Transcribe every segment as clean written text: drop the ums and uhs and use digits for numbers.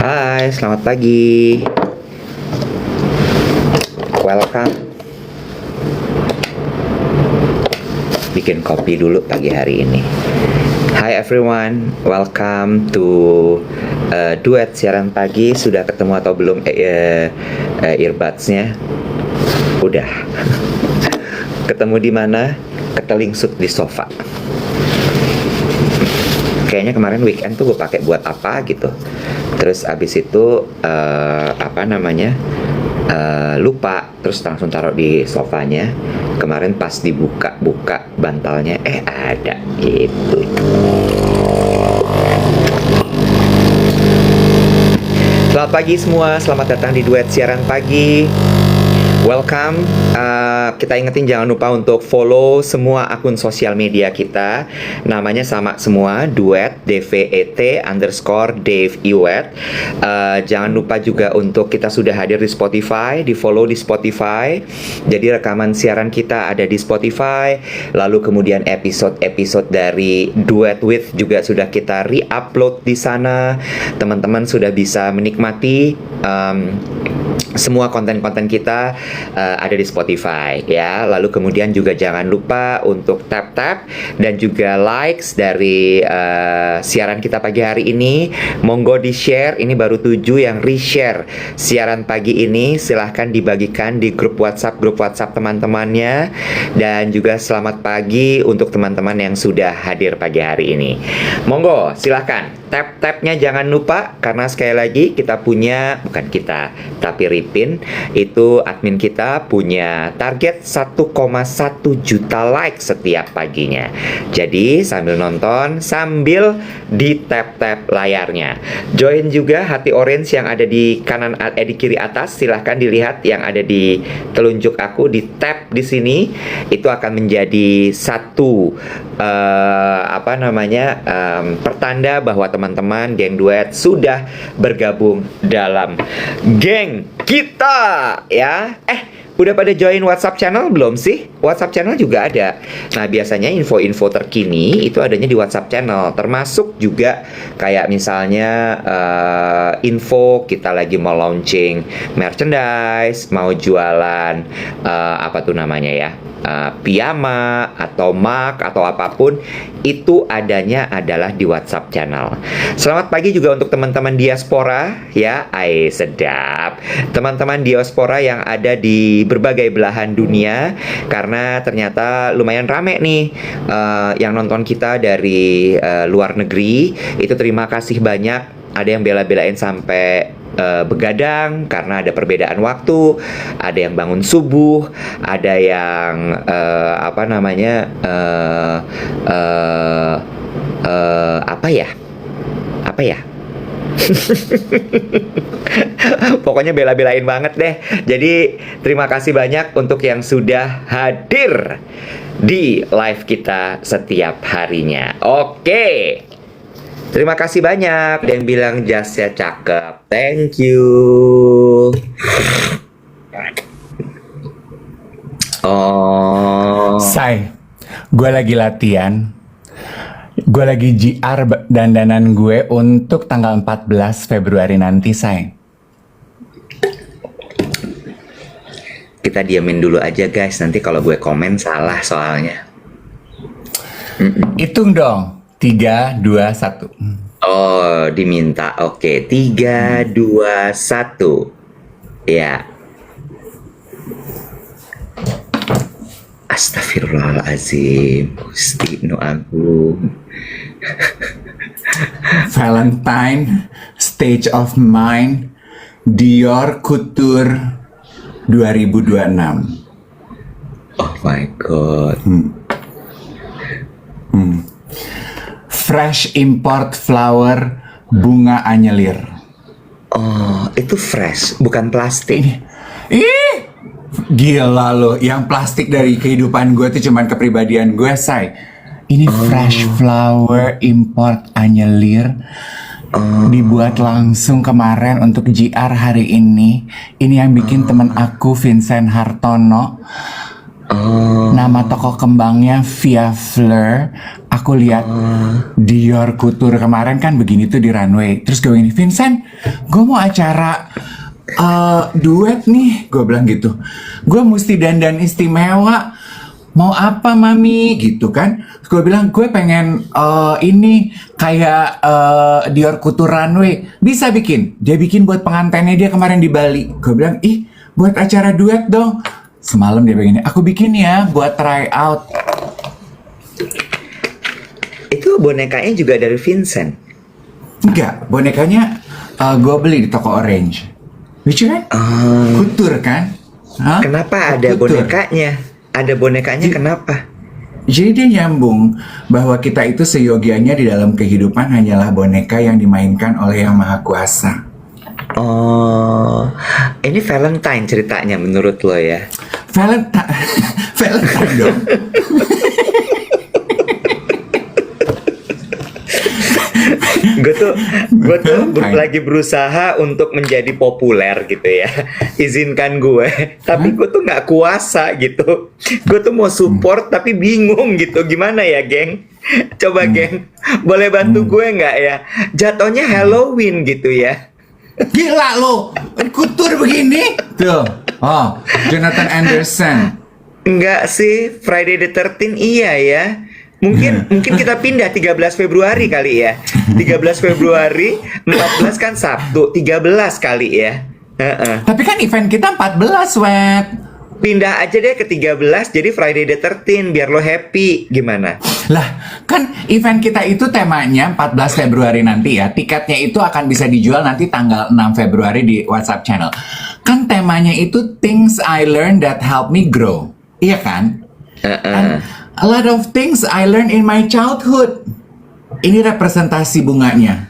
Hai, selamat pagi. Welcome. Bikin kopi dulu pagi hari ini. Hi everyone, welcome to duet siaran pagi. Sudah ketemu atau belum earbuds-nya? Udah. Ketemu di mana? Ketelingsut di sofa. Kayaknya kemarin weekend tuh gue pakai buat apa gitu. Terus abis itu lupa, terus langsung taruh di sofanya. Kemarin pas buka bantalnya, ada gitu. Selamat pagi semua, selamat datang di duet siaran pagi. Welcome. Kita ingetin jangan lupa untuk follow semua akun sosial media kita. Namanya sama semua, Duet DVET_Dave Iwet. Jangan lupa juga untuk kita sudah hadir di Spotify, di follow di Spotify. Jadi rekaman siaran kita ada di Spotify. Lalu kemudian episode-episode dari Duet With juga sudah kita re-upload di sana. Teman-teman sudah bisa menikmati semua konten-konten kita ada di Spotify ya. Lalu kemudian juga jangan lupa untuk tap dan juga likes dari siaran kita pagi hari ini. Monggo di-share, ini baru 7 yang re-share siaran pagi ini. Silahkan dibagikan di grup WhatsApp teman-temannya. Dan juga selamat pagi untuk teman-teman yang sudah hadir pagi hari ini. Monggo silahkan tap-tapnya jangan lupa, karena sekali lagi kita punya, bukan kita tapi Ripin itu admin kita punya target 1,1 juta like setiap paginya. Jadi sambil nonton, sambil di tap-tap layarnya. Join juga hati orange yang ada di kanan, di kiri atas. Silahkan dilihat yang ada di telunjuk aku, di tap di sini. Itu akan menjadi satu pertanda bahwa teman-teman geng duet sudah bergabung dalam geng kita ya. Udah pada join WhatsApp channel belum sih? WhatsApp channel juga ada. Nah, biasanya info-info terkini itu adanya di WhatsApp channel. Termasuk juga kayak misalnya info kita lagi mau launching merchandise, mau jualan piyama atau mug atau apapun, itu adanya adalah di WhatsApp channel. Selamat pagi juga untuk teman-teman diaspora ya. Sedap. Teman-teman diaspora yang ada di berbagai belahan dunia, karena ternyata lumayan rame nih yang nonton kita dari luar negeri. Itu terima kasih banyak. Ada yang bela-belain sampai begadang karena ada perbedaan waktu, ada yang bangun subuh, ada yang pokoknya bela-belain banget deh. Jadi terima kasih banyak untuk yang sudah hadir di live kita setiap harinya. Oke, terima kasih banyak. Ada yang bilang jasnya cakep. Thank you. Say, gue lagi latihan. Gue lagi GR dandanan gue untuk tanggal 14 Februari nanti, Say. Kita diamin dulu aja guys. Nanti kalau gue komen salah soalnya. Hitung dong. 3, 2, 1. Oh, diminta. Oke, 3, 2, 1. Ya. Astagfirullahaladzim, Gusti Nu Agung. Valentine, Stage of Mind, Dior Couture 2026. Oh my God. Fresh import flower, bunga anyelir. Oh, itu fresh, bukan plastik. Ih, gila lo. Yang plastik dari kehidupan gue tuh cuman kepribadian gue, Say. Ini fresh flower import anyelir. Dibuat langsung kemarin untuk GR hari ini. Ini yang bikin teman aku Vincent Hartono. Oh. Nama toko kembangnya Via Fleur. Aku lihat Dior Couture kemarin kan begini tuh di runway. Terus gue gini, Vincent, gue mau acara duet nih. Gue bilang gitu. Gue mesti dandan istimewa. Mau apa mami? Gitu kan. Terus gue bilang, gue pengen ini kayak Dior Couture runway. Bisa bikin. Dia bikin buat pengantinnya dia kemarin di Bali. Gue bilang, ih buat acara duet dong. Semalam dia begini, aku bikin ya buat try out. Itu bonekanya juga dari Vincent? Enggak, bonekanya gue beli di toko Orange. Lucu kan? Couture kan? Hah? Kenapa ada Couture. bonekanya? Ada bonekanya kenapa? Jadi dia nyambung bahwa kita itu seyogianya di dalam kehidupan hanyalah boneka yang dimainkan oleh Yang Maha Kuasa. Oh, ini Valentine ceritanya menurut lo ya? Valentine, Valentine dong. gue tuh lagi berusaha untuk menjadi populer gitu ya. Izinkan gue, tapi gue tuh nggak kuasa gitu. Gue tuh mau support tapi bingung gitu. Gimana ya, geng? Coba geng, boleh bantu gue nggak ya? Jatuhnya Halloween gitu ya. Gila lo, Couture begini. Tuh, oh, Jonathan Anderson. Enggak sih, Friday the 13 iya ya. Mungkin kita pindah 13 Februari kali ya. 13 Februari, 14 kan Sabtu, 13 kali ya. Tapi kan event kita 14, Wet. Pindah aja deh ke 13, jadi Friday the 13 biar lo happy. Gimana? Lah, kan event kita itu temanya 14 Februari nanti ya. Tiketnya itu akan bisa dijual nanti tanggal 6 Februari di WhatsApp channel. Kan temanya itu Things I Learned That Help Me Grow. Iya kan? And a lot of things I learned in my childhood. Ini representasi bunganya.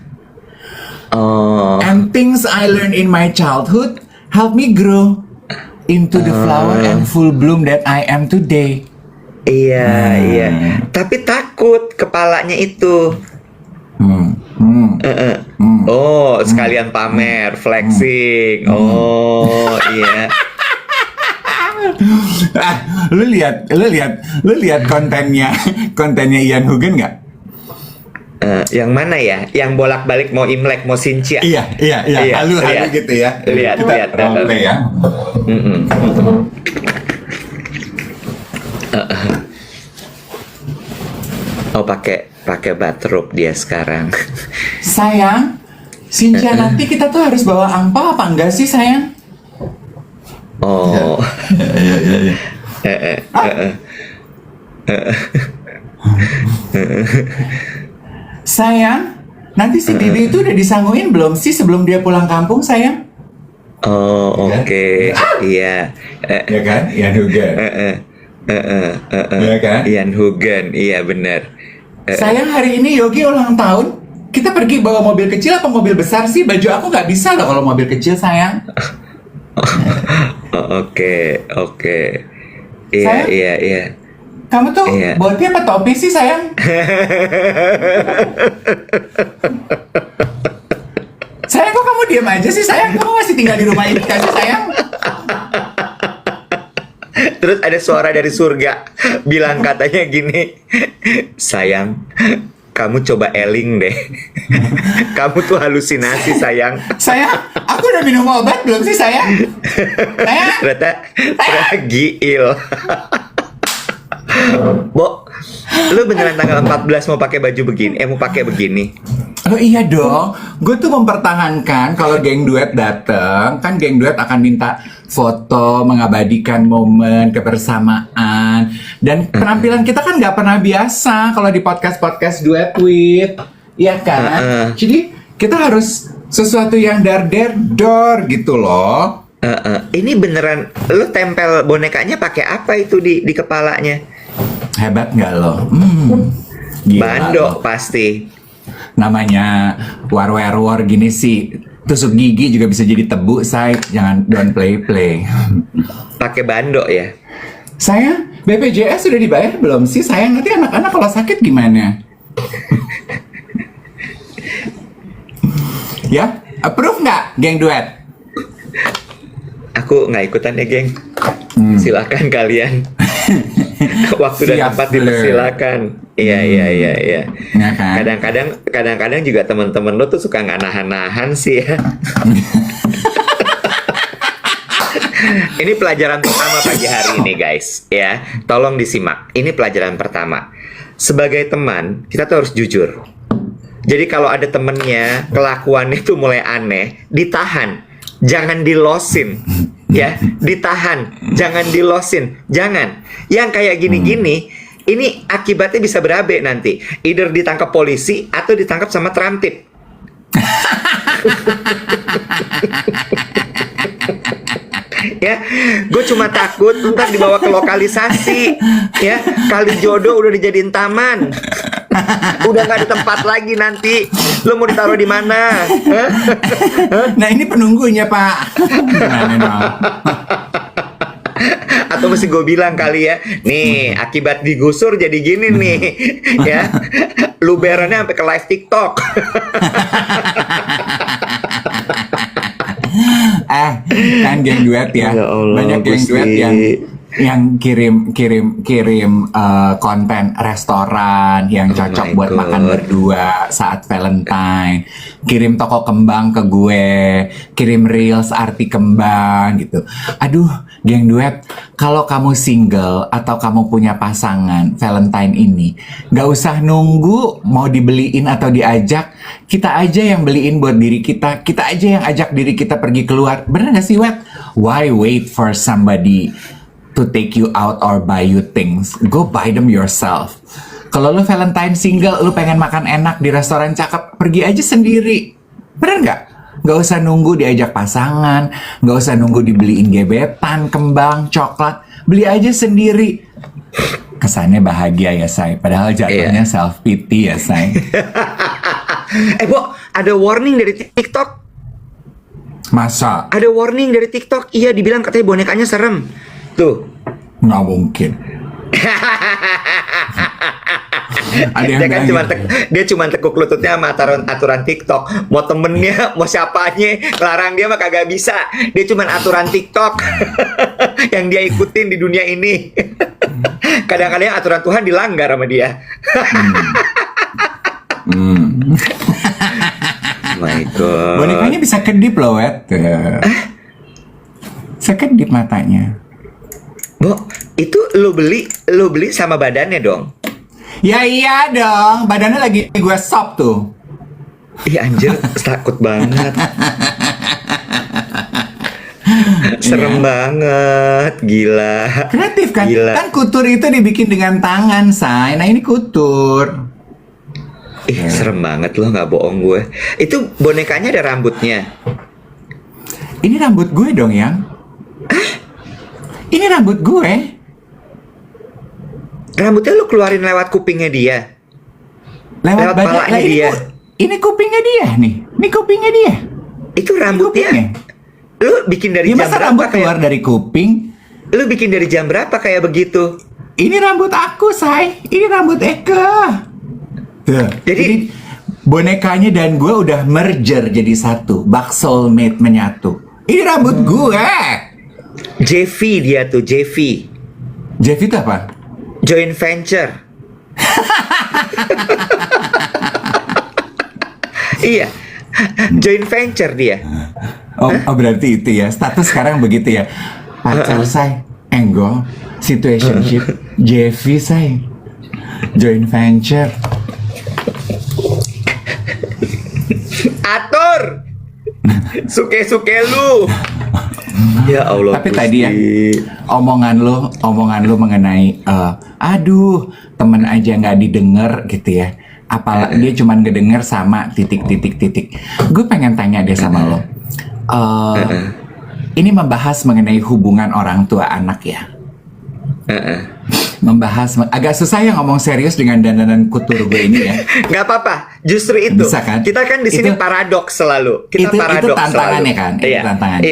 Oh, And things I learned in my childhood help me grow into the flower and full bloom that I am today. iya, iya. Tapi takut kepalanya itu. Oh, sekalian pamer, flexing. Oh, iya. Lu lihat kontennya Ian Hugen nggak? Yang mana ya? Yang bolak-balik mau Imlek, mau Sincia. Iya, halu lihat. gitu ya. Lihat. Role ya. Oh, pakai bathrobe dia sekarang. Sayang, Sincia nanti kita tuh harus bawa angpau apa enggak sih sayang? Oh. Sayang, nanti si Bibi itu udah disangguin belum sih sebelum dia pulang kampung sayang? Oh, oke. Iya. Ya kan, Ian Hugen. Ya kan? Ian Hugen, iya benar. Sayang, hari ini Yogi ulang tahun. Kita pergi bawa mobil kecil apa mobil besar sih? Baju aku nggak bisa loh kalau mobil kecil sayang. Oh, oke. Sayang? Iya. Kamu tuh Iya. boti apa topi sih sayang? Sayang, kok kamu diam aja sih sayang? Kamu masih tinggal di rumah ini kan sih sayang? Terus ada suara dari surga bilang katanya gini, sayang, kamu coba eling deh. Kamu tuh halusinasi sayang. Sayang, aku udah minum obat belum sih sayang? Sayang? Ternyata giil. Bo, lu beneran tanggal 14 mau pakai baju begini? Mau pakai begini? Oh iya dong, gue tuh mempertahankan kalau geng duet dateng, kan geng duet akan minta foto mengabadikan momen kebersamaan, dan penampilan kita kan nggak pernah biasa kalau di podcast duet with, iya kan? Jadi kita harus sesuatu yang dar-der-dor gitu loh. Ini beneran, lu tempel bonekanya pakai apa itu di kepalanya? Hebat nggak lo? Gila Bando lo. pasti. Namanya war gini sih, tusuk gigi juga bisa jadi tebu, say. Jangan don't play. Pakai bando ya? Sayang, BPJS sudah dibayar belum sih? Sayang, nanti anak-anak kalau sakit gimana? Ya, approve nggak, geng duet? Aku nggak ikutan ya, geng. Silakan kalian. Waktu dan Siap, tempat Blur. dipersilakan. Iya. Ya kan? Kadang-kadang juga teman-teman lo tuh suka nggak nahan-nahan sih ya. Ini pelajaran pertama pagi hari ini guys, ya. Tolong disimak. Ini pelajaran pertama. Sebagai teman, kita tuh harus jujur. Jadi kalau ada temennya kelakuannya tuh mulai aneh, ditahan, jangan dilosin, ya, ditahan, jangan dilosin, jangan. Yang kayak gini-gini, ini akibatnya bisa berabe nanti. Either ditangkap polisi atau ditangkap sama tramtip. Ya, gue cuma takut ntar dibawa ke lokalisasi, ya, kali jodoh udah dijadiin taman, udah nggak ada tempat lagi nanti, lo mau ditaruh di mana? Hah? Nah ini penunggunya Pak. Atau mesti gue bilang kali ya, nih akibat digusur jadi gini nih, ya, luberannya sampai ke live TikTok. Kan geng duet ya, Ya Allah, banyak geng Gusti. duet yang kirim konten restoran yang Oh cocok my buat God. makan berdua saat Valentine, kirim toko kembang ke gue, kirim reels arti kembang gitu. Aduh, geng duet, kalau kamu single atau kamu punya pasangan Valentine ini, nggak usah nunggu mau dibeliin atau diajak, kita aja yang beliin buat diri kita aja yang ajak diri kita pergi keluar. Bener gak sih, Wet? Why wait for somebody to take you out or buy you things? Go buy them yourself. Kalau lu Valentine single, lu pengen makan enak di restoran cakep, pergi aja sendiri. Bener nggak? Nggak usah nunggu diajak pasangan, nggak usah nunggu dibeliin gebetan, kembang, coklat. Beli aja sendiri. Kesannya bahagia ya, Say. Padahal jatuhnya self pity ya, Say. Bo, ada warning dari TikTok. Masa? Ada warning dari TikTok. Iya, dibilang katanya bonekanya serem. Tuh. Nggak mungkin. Ada yang bilang gitu. Dia cuma tekuk lututnya sama aturan TikTok. Mau temennya, mau siapanya, larang dia mah kagak bisa. Dia cuma aturan TikTok yang dia ikutin di dunia ini. Kadang-kadang aturan Tuhan dilanggar sama dia. My God. Bonekanya bisa kedip loh, Wet. Bisa kedip matanya. Bo, itu lo beli sama badannya dong. Ya iya dong, badannya lagi gue sop tuh. Ih anjir, takut banget. Serem banget, gila. Kreatif kan? Gila. Kan kutur itu dibikin dengan tangan, Say. Nah ini kutur. Ih, serem banget loh, nggak bohong gue. Itu bonekanya ada rambutnya. Ini rambut gue dong, Yang. Ini rambut gue. Rambutnya lu keluarin lewat kupingnya dia. Lewat palanya ini dia. Ini kupingnya dia nih. Ini kupingnya dia. Itu Ini rambutnya. kupingnya. Lu bikin dari Ya jam masa berapa rambut keluar kayak? dari kuping? Lu bikin dari jam berapa kayak begitu? Ini rambut aku, Say. Ini rambut Eka. Tuh. Jadi- bonekanya dan gue udah merger jadi satu. Bak soulmate menyatu. Ini rambut gue. JV dia tuh, JV. Jeff itu apa? Joint venture. Iya. Joint venture dia. Oh berarti itu ya. Status sekarang begitu ya. Pacar Say. Enggol. Situationship. JV Say. Joint venture. Atur. Suke-suke lu. Ya Allah. Tapi tadi ya, Gusti. omongan lu mengenai aduh, temen aja nggak didengar gitu ya. Apalagi dia cuman ngedenger sama titik. Gue pengen tanya deh sama lo. Ini membahas mengenai hubungan orang tua anak ya. Agak susah ya ngomong serius dengan dandanan kutur gue ini ya. Nggak apa-apa, justru itu. Bisa kan? Kita kan di sini Itu- paradoks selalu. Kita itu paradoks tantangannya selalu. kan? Itu Iya, tantangannya.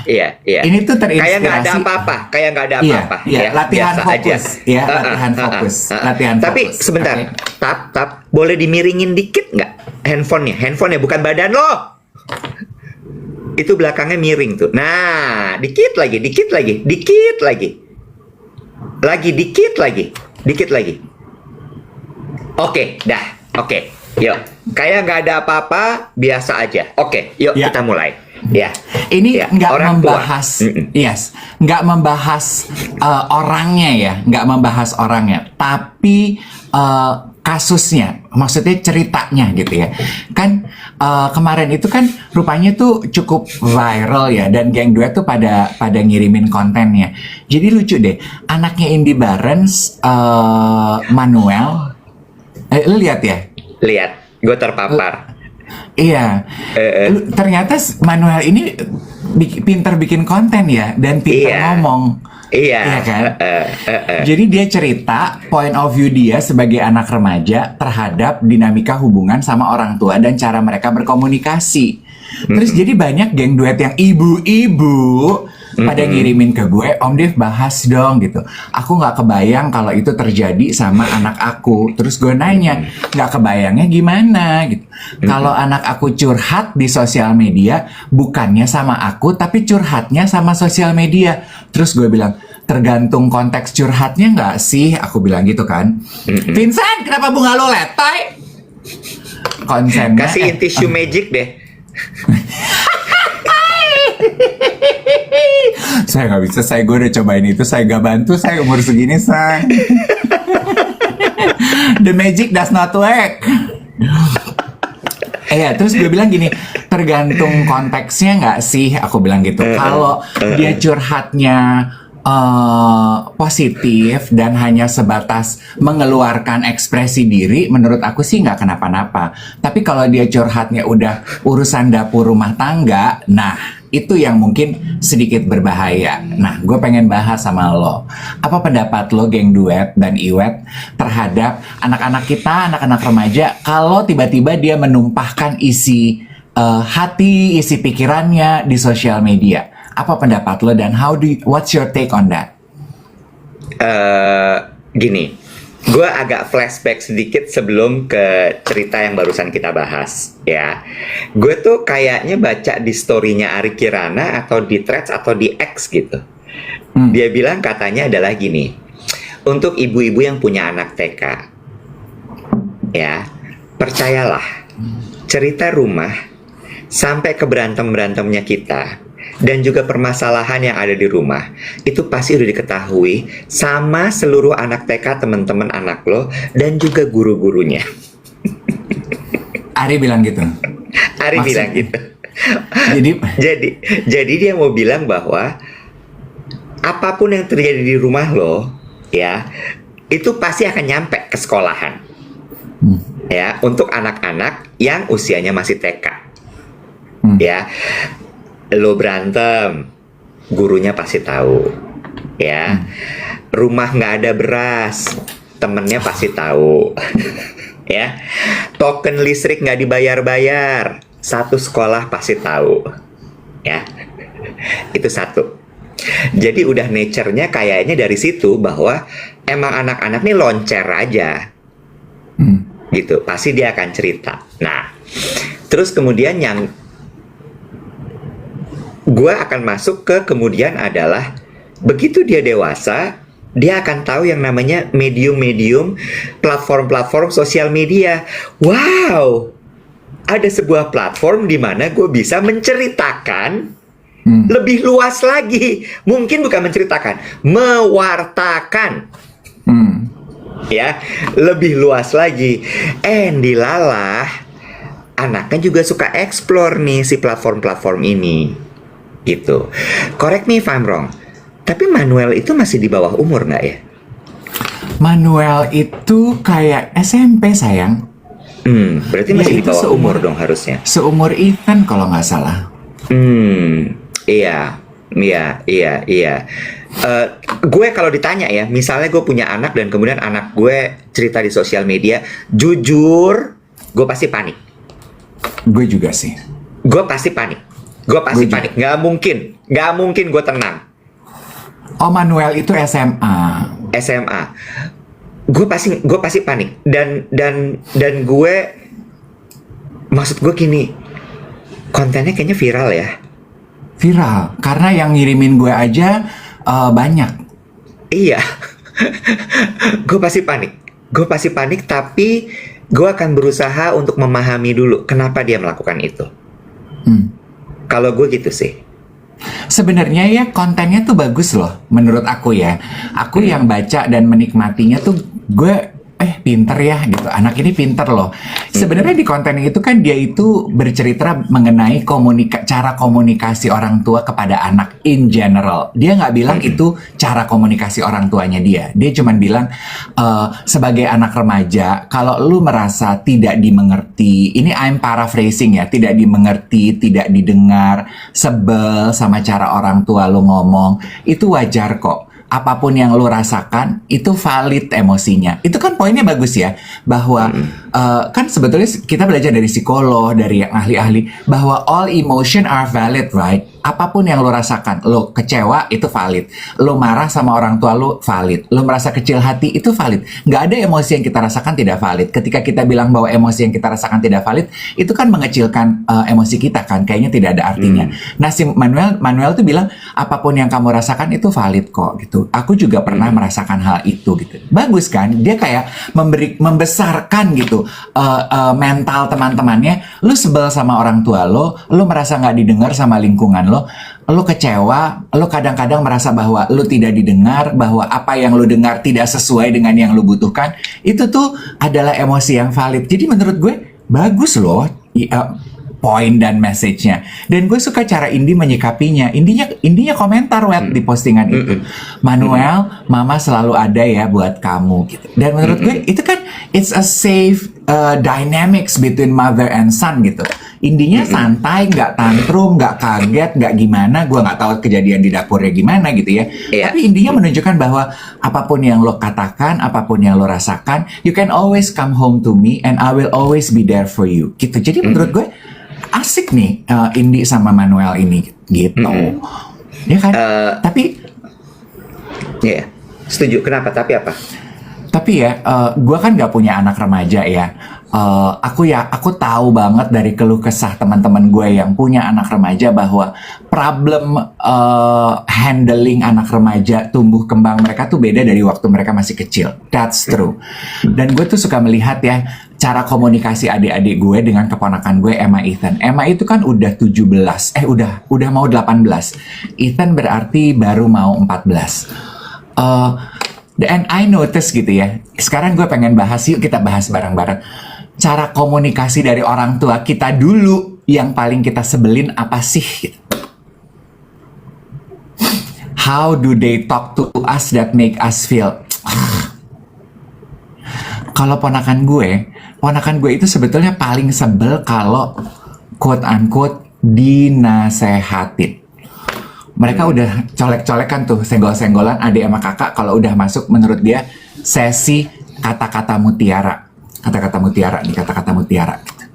Iya. Ini tuh terinspirasi. Kayak nggak ada apa-apa. Iya, Ya, latihan biasa fokus. aja. Ya, latihan fokus. Latihan Tapi fokus. sebentar, Oke. tap, boleh dimiringin dikit nggak handphonenya bukan badan lo. Itu belakangnya miring tuh. Nah, dikit lagi. Lagi dikit lagi. Dikit lagi. Oke, dah. Oke. Yuk. Kayak nggak ada apa-apa, biasa aja. Oke, yuk Ya. kita mulai. Ya. Ini Ya, nggak orang tua. membahas, nggak membahas orangnya ya, nggak membahas orangnya, tapi kasusnya, maksudnya ceritanya gitu ya. Kan kemarin itu kan rupanya tuh cukup viral ya, dan geng duet tuh pada ngirimin kontennya. Jadi lucu deh, anaknya Indy Barens, Manuel, lu lihat ya? Lihat, gue terpapar. Iya, ternyata Manuel ini pinter bikin konten ya, dan pinter Iya. ngomong. Iya. Iya kan? Jadi dia cerita point of view dia sebagai anak remaja terhadap dinamika hubungan sama orang tua dan cara mereka berkomunikasi. Terus jadi banyak geng duet yang ibu-ibu pada ngirimin ke gue, Om Dev bahas dong gitu. Aku nggak kebayang kalau itu terjadi sama anak aku. Terus gue nanya, nggak kebayangnya gimana gitu. Kalau anak aku curhat di sosial media, bukannya sama aku, tapi curhatnya sama sosial media. Terus gue bilang, tergantung konteks curhatnya nggak sih? Aku bilang gitu kan. Vincent, kenapa bunga lo letoy? Konsennya Kasihin tisu magic deh. Saya nggak bisa, gue udah cobain itu, saya nggak bantu, saya umur segini, say. The magic does not work. Terus gue bilang gini, tergantung konteksnya nggak sih, aku bilang gitu. Kalau dia curhatnya positif dan hanya sebatas mengeluarkan ekspresi diri, menurut aku sih nggak kenapa-napa. Tapi kalau dia curhatnya udah urusan dapur rumah tangga, nah itu yang mungkin sedikit berbahaya. Nah, gue pengen bahas sama lo. Apa pendapat lo, geng duet dan Iwet, terhadap anak-anak kita, anak-anak remaja, kalau tiba-tiba dia menumpahkan isi hati, isi pikirannya di sosial media? Apa pendapat lo dan what's your take on that? Gini, gue agak flashback sedikit sebelum ke cerita yang barusan kita bahas, ya. Gue tuh kayaknya baca di story-nya Ari Kirana atau di Threads atau di X gitu. Dia bilang katanya adalah gini, untuk ibu-ibu yang punya anak TK, ya, percayalah, cerita rumah sampai ke berantem-berantemnya kita dan juga permasalahan yang ada di rumah itu pasti udah diketahui sama seluruh anak TK, teman-teman anak lo, dan juga guru-gurunya. Ari bilang gitu. Ari bilang gitu. Jadi dia mau bilang bahwa apapun yang terjadi di rumah lo, ya, itu pasti akan nyampe ke sekolahan. Ya, untuk anak-anak yang usianya masih TK. Ya. Lo berantem, gurunya pasti tahu, ya. Rumah nggak ada beras, temennya pasti tahu, ya. Token listrik nggak dibayar-bayar, satu sekolah pasti tahu, ya. Itu satu. Jadi udah nature-nya kayaknya dari situ bahwa emang anak-anak nih loncer aja, gitu. Pasti dia akan cerita. Nah, terus kemudian yang gue akan masuk ke kemudian adalah begitu dia dewasa, dia akan tahu yang namanya medium-medium, platform-platform sosial media. Wow, ada sebuah platform di mana gue bisa menceritakan lebih luas lagi. Mungkin bukan menceritakan, mewartakan. Ya, lebih luas lagi. Dilalah, anaknya juga suka explore nih si platform-platform ini. Gitu. Correct me if I'm wrong. Tapi Manuel itu masih di bawah umur nggak ya? Manuel itu kayak SMP, sayang. Berarti masih di bawah umur dong harusnya. Seumur Ethan kalau nggak salah. Iya. Gue kalau ditanya ya, misalnya gue punya anak dan kemudian anak gue cerita di sosial media, jujur, gue pasti panik. Gue juga sih. Gue pasti panik. Nggak mungkin gue tenang. Oh, Manuel itu SMA. Gue pasti panik dan gue, maksud gue gini, kontennya kayaknya viral ya. Viral karena yang ngirimin gue aja banyak. Iya. Gue pasti panik. Tapi gue akan berusaha untuk memahami dulu kenapa dia melakukan itu. Kalau gue gitu sih. Sebenarnya ya kontennya tuh bagus loh menurut aku ya. Aku yang baca dan menikmatinya tuh gue pinter ya gitu. Anak ini pinter loh. Sebenarnya di konten itu kan dia itu bercerita mengenai cara komunikasi orang tua kepada anak in general. Dia nggak bilang itu cara komunikasi orang tuanya dia. Dia cuma bilang sebagai anak remaja, kalau lu merasa tidak dimengerti, ini I'm paraphrasing ya, tidak dimengerti, tidak didengar, sebel sama cara orang tua lu ngomong, itu wajar kok. Apapun yang lo rasakan itu valid emosinya. Itu kan poinnya bagus ya, bahwa kan sebetulnya kita belajar dari psikolog, dari yang ahli-ahli, bahwa all emotion are valid, right? Apapun yang lo rasakan, lo kecewa itu valid, lo marah sama orang tua lo valid, lo merasa kecil hati itu valid. Nggak ada emosi yang kita rasakan tidak valid. Ketika kita bilang bahwa emosi yang kita rasakan tidak valid, itu kan mengecilkan emosi kita kan, kayaknya tidak ada artinya. Nah si Manuel tuh bilang apapun yang kamu rasakan itu valid kok gitu. Aku juga pernah merasakan hal itu gitu. Bagus kan? Dia kayak membesarkan gitu mental teman-temannya. Lu sebel sama orang tua lo merasa nggak didengar sama lingkungan lo kecewa, lo kadang-kadang merasa bahwa lo tidak didengar, bahwa apa yang lo dengar tidak sesuai dengan yang lo butuhkan, itu tuh adalah emosi yang valid. Jadi menurut gue bagus loh poin dan message-nya. Dan gue suka cara Indi menyikapinya. Indinya komentar di postingan itu. Manuel, mama selalu ada ya buat kamu gitu. Dan menurut gue itu kan it's a safe dynamics between mother and son gitu. Indinya santai, nggak tantrum, nggak kaget, nggak gimana. Gue nggak tahu kejadian di dapurnya gimana gitu ya. Tapi intinya menunjukkan bahwa apapun yang lo katakan, apapun yang lo rasakan, you can always come home to me and I will always be there for you. Gitu. Jadi menurut gue asik nih Indi sama Manuel ini gitu. Ya kan? Tapi setuju. Kenapa? Tapi apa? Tapi ya, gue kan nggak punya anak remaja ya. Aku tahu banget dari keluh kesah teman-teman gue yang punya anak remaja bahwa problem handling anak remaja tumbuh kembang mereka tuh beda dari waktu mereka masih kecil. That's true. Dan gue tuh suka melihat ya cara komunikasi adik-adik gue dengan keponakan gue Emma Ethan. Emma itu kan udah 17, udah mau 18. Ethan berarti baru mau 14. And I notice gitu ya. Sekarang gue pengen bahas, yuk kita bahas bareng-bareng. Cara komunikasi dari orang tua kita dulu yang paling kita sebelin apa sih? Gitu. How do they talk to us that make us feel? Kalau ponakan gue itu sebetulnya paling sebel kalau quote unquote dinasehatin. Mereka udah colek-colekan tuh, senggol-senggolan adik sama kakak kalau udah masuk menurut dia sesi kata-kata mutiara. Kata-kata mutiara nih, kata-kata mutiara gitu.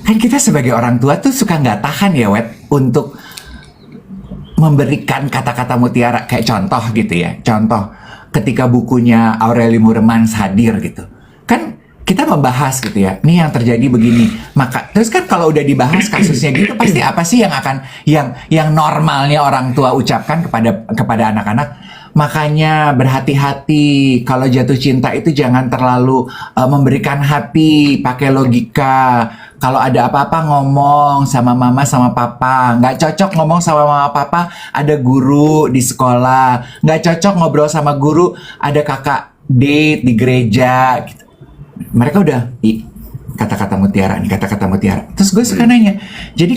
Kan kita sebagai orang tua tuh suka nggak tahan ya untuk memberikan kata-kata mutiara. Kayak contoh gitu ya, contoh ketika bukunya Aureli Muremans hadir gitu. Kan kita membahas gitu ya, nih yang terjadi begini. Maka terus kan kalau udah dibahas kasusnya gitu, pasti apa sih yang akan yang normalnya orang tua ucapkan kepada anak-anak? Makanya berhati-hati kalau jatuh cinta itu jangan terlalu memberikan hati, pakai logika. Kalau ada apa-apa ngomong sama mama sama papa. Nggak cocok ngomong sama mama papa, ada guru di sekolah. Nggak cocok ngobrol sama guru, ada kakak date di gereja gitu. Mereka udah kata-kata mutiara nih, kata-kata mutiara. Terus gue suka nanya, jadi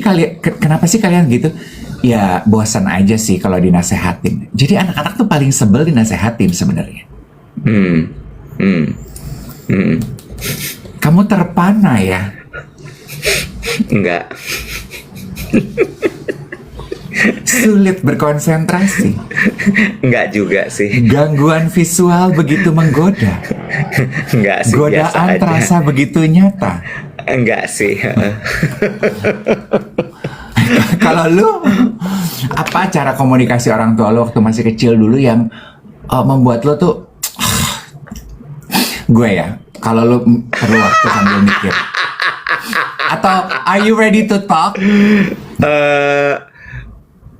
kenapa sih kalian gitu? Ya bosan aja sih kalau dinasehatin. Jadi anak-anak tuh paling sebel dinasehatin sebenarnya. Kamu terpana ya? Enggak. Sulit berkonsentrasi. Enggak juga sih. Gangguan visual begitu menggoda. Enggak sih. Godaan terasa begitu nyata. Enggak sih. Kalau lu, apa cara komunikasi orang tua lu waktu masih kecil dulu yang membuat lu tuh gue ya, kalau lu perlu waktu sambil mikir. Atau are you ready to talk?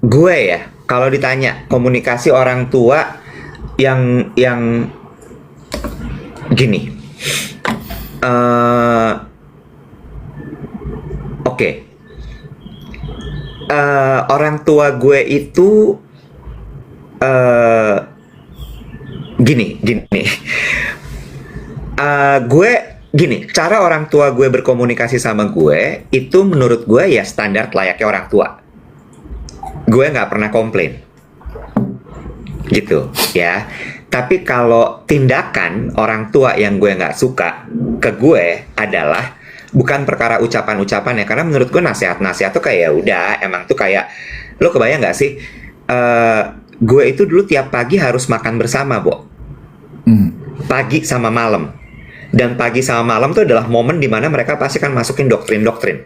Gue ya, kalau ditanya komunikasi orang tua yang gini. Oke. Orang tua gue itu gini. Cara orang tua gue berkomunikasi sama gue itu menurut gue ya standar layaknya orang tua. Gue nggak pernah komplain, gitu ya. Tapi kalau tindakan orang tua yang gue nggak suka ke gue adalah bukan perkara ucapan-ucapan ya, karena menurut gue nasihat-nasihat tuh kayak ya udah, emang tuh kayak lo kebayang nggak sih? Gue itu dulu tiap pagi harus makan bersama, Bo. Pagi sama malam. Dan pagi sama malam tuh adalah momen dimana mereka pasti kan masukin doktrin-doktrin.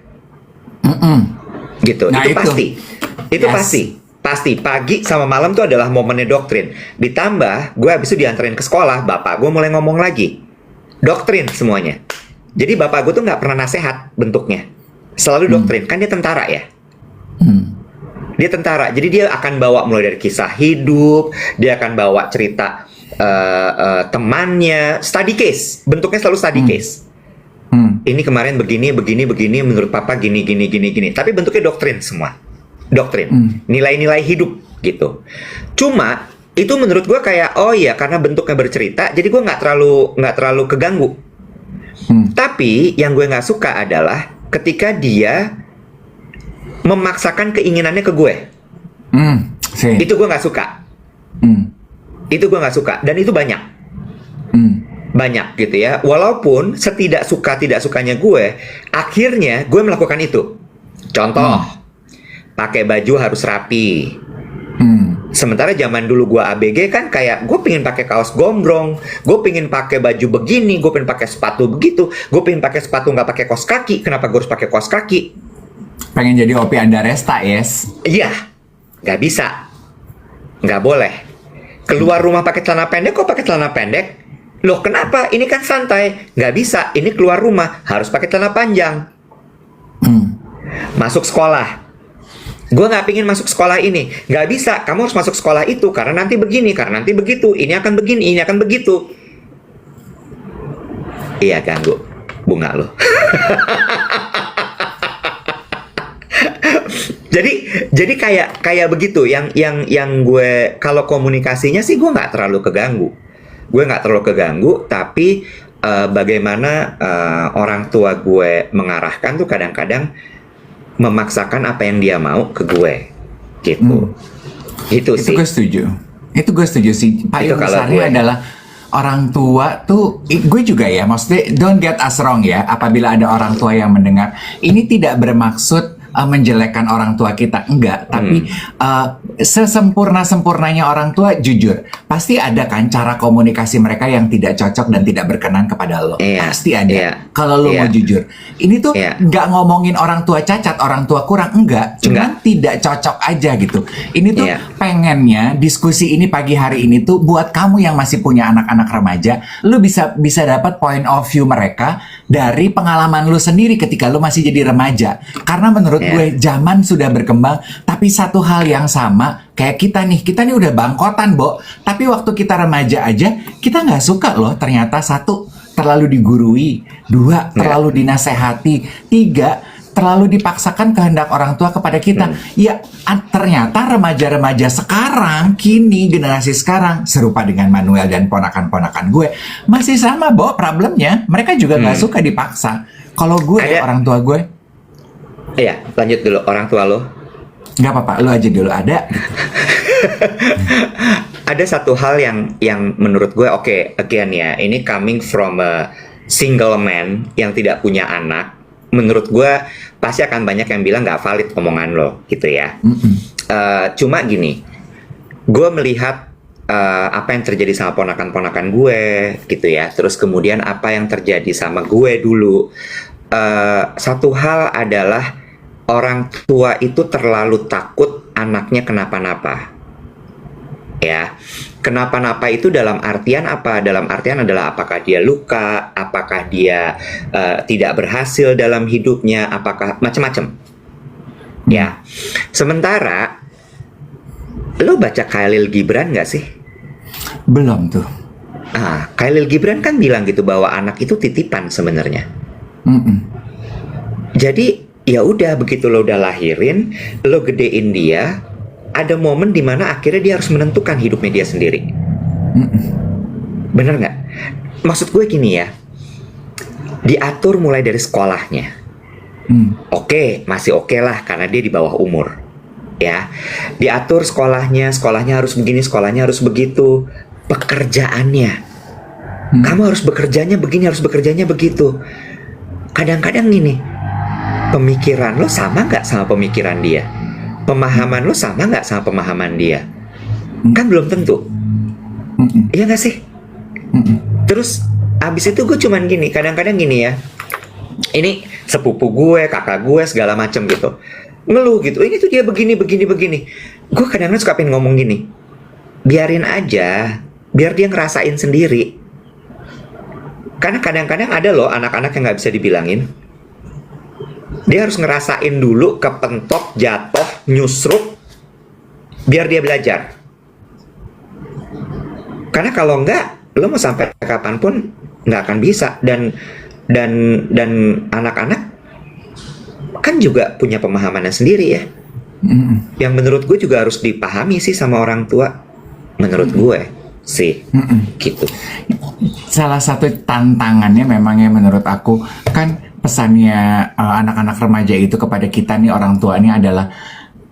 Gitu. Nah, itu pasti. Itu pasti. Pagi sama malam tuh adalah momennya doktrin. Ditambah, gue habis itu dianterin ke sekolah, bapak gue mulai ngomong lagi. Doktrin semuanya. Jadi bapak gue tuh nggak pernah nasehat bentuknya. Selalu doktrin. Kan dia tentara ya. Dia tentara. Jadi dia akan bawa mulai dari kisah hidup. Dia akan bawa cerita temannya, study case, bentuknya selalu study case. Ini kemarin begini, menurut papa gini. Tapi bentuknya doktrin semua, doktrin, nilai-nilai hidup gitu. Cuma itu menurut gue kayak oh iya karena bentuknya bercerita, jadi gue nggak terlalu keganggu. Tapi yang gue nggak suka adalah ketika dia memaksakan keinginannya ke gue. Itu gue nggak suka. Itu gue nggak suka, dan itu banyak. Banyak gitu ya. Walaupun tidak sukanya gue, akhirnya gue melakukan itu. Contoh, pakai baju harus rapi. Sementara zaman dulu gue ABG kan kayak gue pengen pakai kaos gombrong, gue pengen pakai baju begini, gue pengen pakai sepatu begitu, gue pengen pakai sepatu nggak pakai kaos kaki. Kenapa gue harus pakai kaos kaki? Pengen jadi Opi Andaresta, yes? Iya, nggak bisa, nggak boleh. Keluar rumah pakai celana pendek, kok pakai celana pendek? Loh kenapa? Ini kan santai. Nggak bisa, ini keluar rumah harus pakai celana panjang. Masuk sekolah, gue nggak pingin masuk sekolah ini. Nggak bisa, kamu harus masuk sekolah itu karena nanti begini, karena nanti begitu. Ini akan begini, ini akan begitu. Iya ganggu, bunga lo. Jadi kayak begitu. Yang gue kalau komunikasinya sih gue nggak terlalu keganggu. Tapi bagaimana orang tua gue mengarahkan tuh kadang-kadang memaksakan apa yang dia mau ke gue, gitu. Itu sih. Itu gue setuju sih. Payung besarnya adalah orang tua tuh, gue juga ya, maksudnya don't get us wrong ya. Apabila ada orang tua yang mendengar, ini tidak bermaksud menjelekkan orang tua kita, enggak, tapi sesempurnanya orang tua, jujur pasti ada kan cara komunikasi mereka yang tidak cocok dan tidak berkenan kepada lo. Pasti ada. Kalau lo mau jujur, ini tuh nggak ngomongin orang tua cacat, orang tua kurang, enggak, cuman tidak cocok aja gitu. Ini tuh pengennya diskusi ini pagi hari ini tuh buat kamu yang masih punya anak-anak remaja, lo bisa dapat point of view mereka dari pengalaman lo sendiri ketika lo masih jadi remaja. Karena menurut gue zaman sudah berkembang, tapi satu hal yang sama kayak kita nih udah bangkotan, Bo. Tapi waktu kita remaja aja, kita nggak suka loh. Ternyata satu, terlalu digurui. Dua, terlalu dinasehati. Tiga, terlalu dipaksakan kehendak orang tua kepada kita. Ya, ternyata remaja-remaja sekarang, kini generasi sekarang serupa dengan Manuel dan ponakan-ponakan gue masih sama, Bo, problemnya. Mereka juga nggak suka dipaksa. Kalau gue, orang tua gue. Iya, lanjut dulu orang tua lo. Nggak apa-apa, lo aja dulu ada. Ada satu hal yang menurut gue again ya, ini coming from a single man yang tidak punya anak. Menurut gue pasti akan banyak yang bilang nggak valid omongan lo, gitu ya. Cuma gini, gue melihat apa yang terjadi sama ponakan-ponakan gue, gitu ya. Terus kemudian apa yang terjadi sama gue dulu. Satu hal adalah orang tua itu terlalu takut anaknya kenapa-napa. Ya, kenapa-napa itu dalam artian apa? Dalam artian adalah apakah dia luka, apakah dia tidak berhasil dalam hidupnya, apakah macam-macam. Ya, sementara lo baca Khalil Gibran nggak sih? Belum tuh. Khalil Gibran kan bilang gitu bahwa anak itu titipan sebenarnya. Mm-mm. Jadi ya udah, begitu lo udah lahirin, lo gedein dia, ada momen dimana akhirnya dia harus menentukan hidupnya dia sendiri. Mm-mm. Bener nggak? Maksud gue gini ya, diatur mulai dari sekolahnya. Oke, masih oke lah karena dia di bawah umur. Ya, diatur sekolahnya harus begini, sekolahnya harus begitu. Pekerjaannya, kamu harus bekerjanya begini, harus bekerjanya begitu. Kadang-kadang gini, pemikiran lo sama nggak sama pemikiran dia? Pemahaman lo sama nggak sama pemahaman dia? Kan belum tentu. Iya nggak sih? Terus abis itu gue cuman gini, kadang-kadang gini ya, ini sepupu gue, kakak gue, segala macem gitu, ngeluh gitu, ini tuh dia begini. Gue kadang-kadang suka pengen ngomong gini, biarin aja, biar dia ngerasain sendiri. Karena kadang-kadang ada loh anak-anak yang nggak bisa dibilangin. Dia harus ngerasain dulu, kepentok, jatuh, nyusruk, biar dia belajar. Karena kalau nggak, lo mau sampai kapanpun nggak akan bisa. Dan anak-anak kan juga punya pemahamannya sendiri ya. Yang menurut gue juga harus dipahami sih sama orang tua. Menurut gue sih, gitu. Salah satu tantangannya memangnya menurut aku kan pesannya anak-anak remaja itu kepada kita nih orang tua ini adalah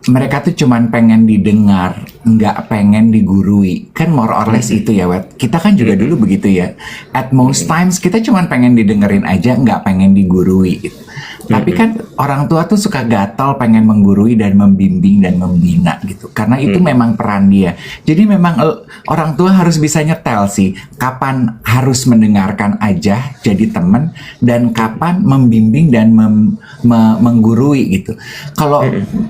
mereka tuh cuman pengen didengar, nggak pengen digurui. Kan more or less itu ya, Wet. Kita kan juga dulu begitu ya. At most times kita cuman pengen didengerin aja, nggak pengen digurui gitu. Tapi kan orang tua tuh suka gatal pengen menggurui dan membimbing dan membina gitu. Karena itu memang peran dia. Jadi memang orang tua harus bisa nyetel sih. Kapan harus mendengarkan aja jadi temen. Dan kapan membimbing dan menggurui gitu. Kalau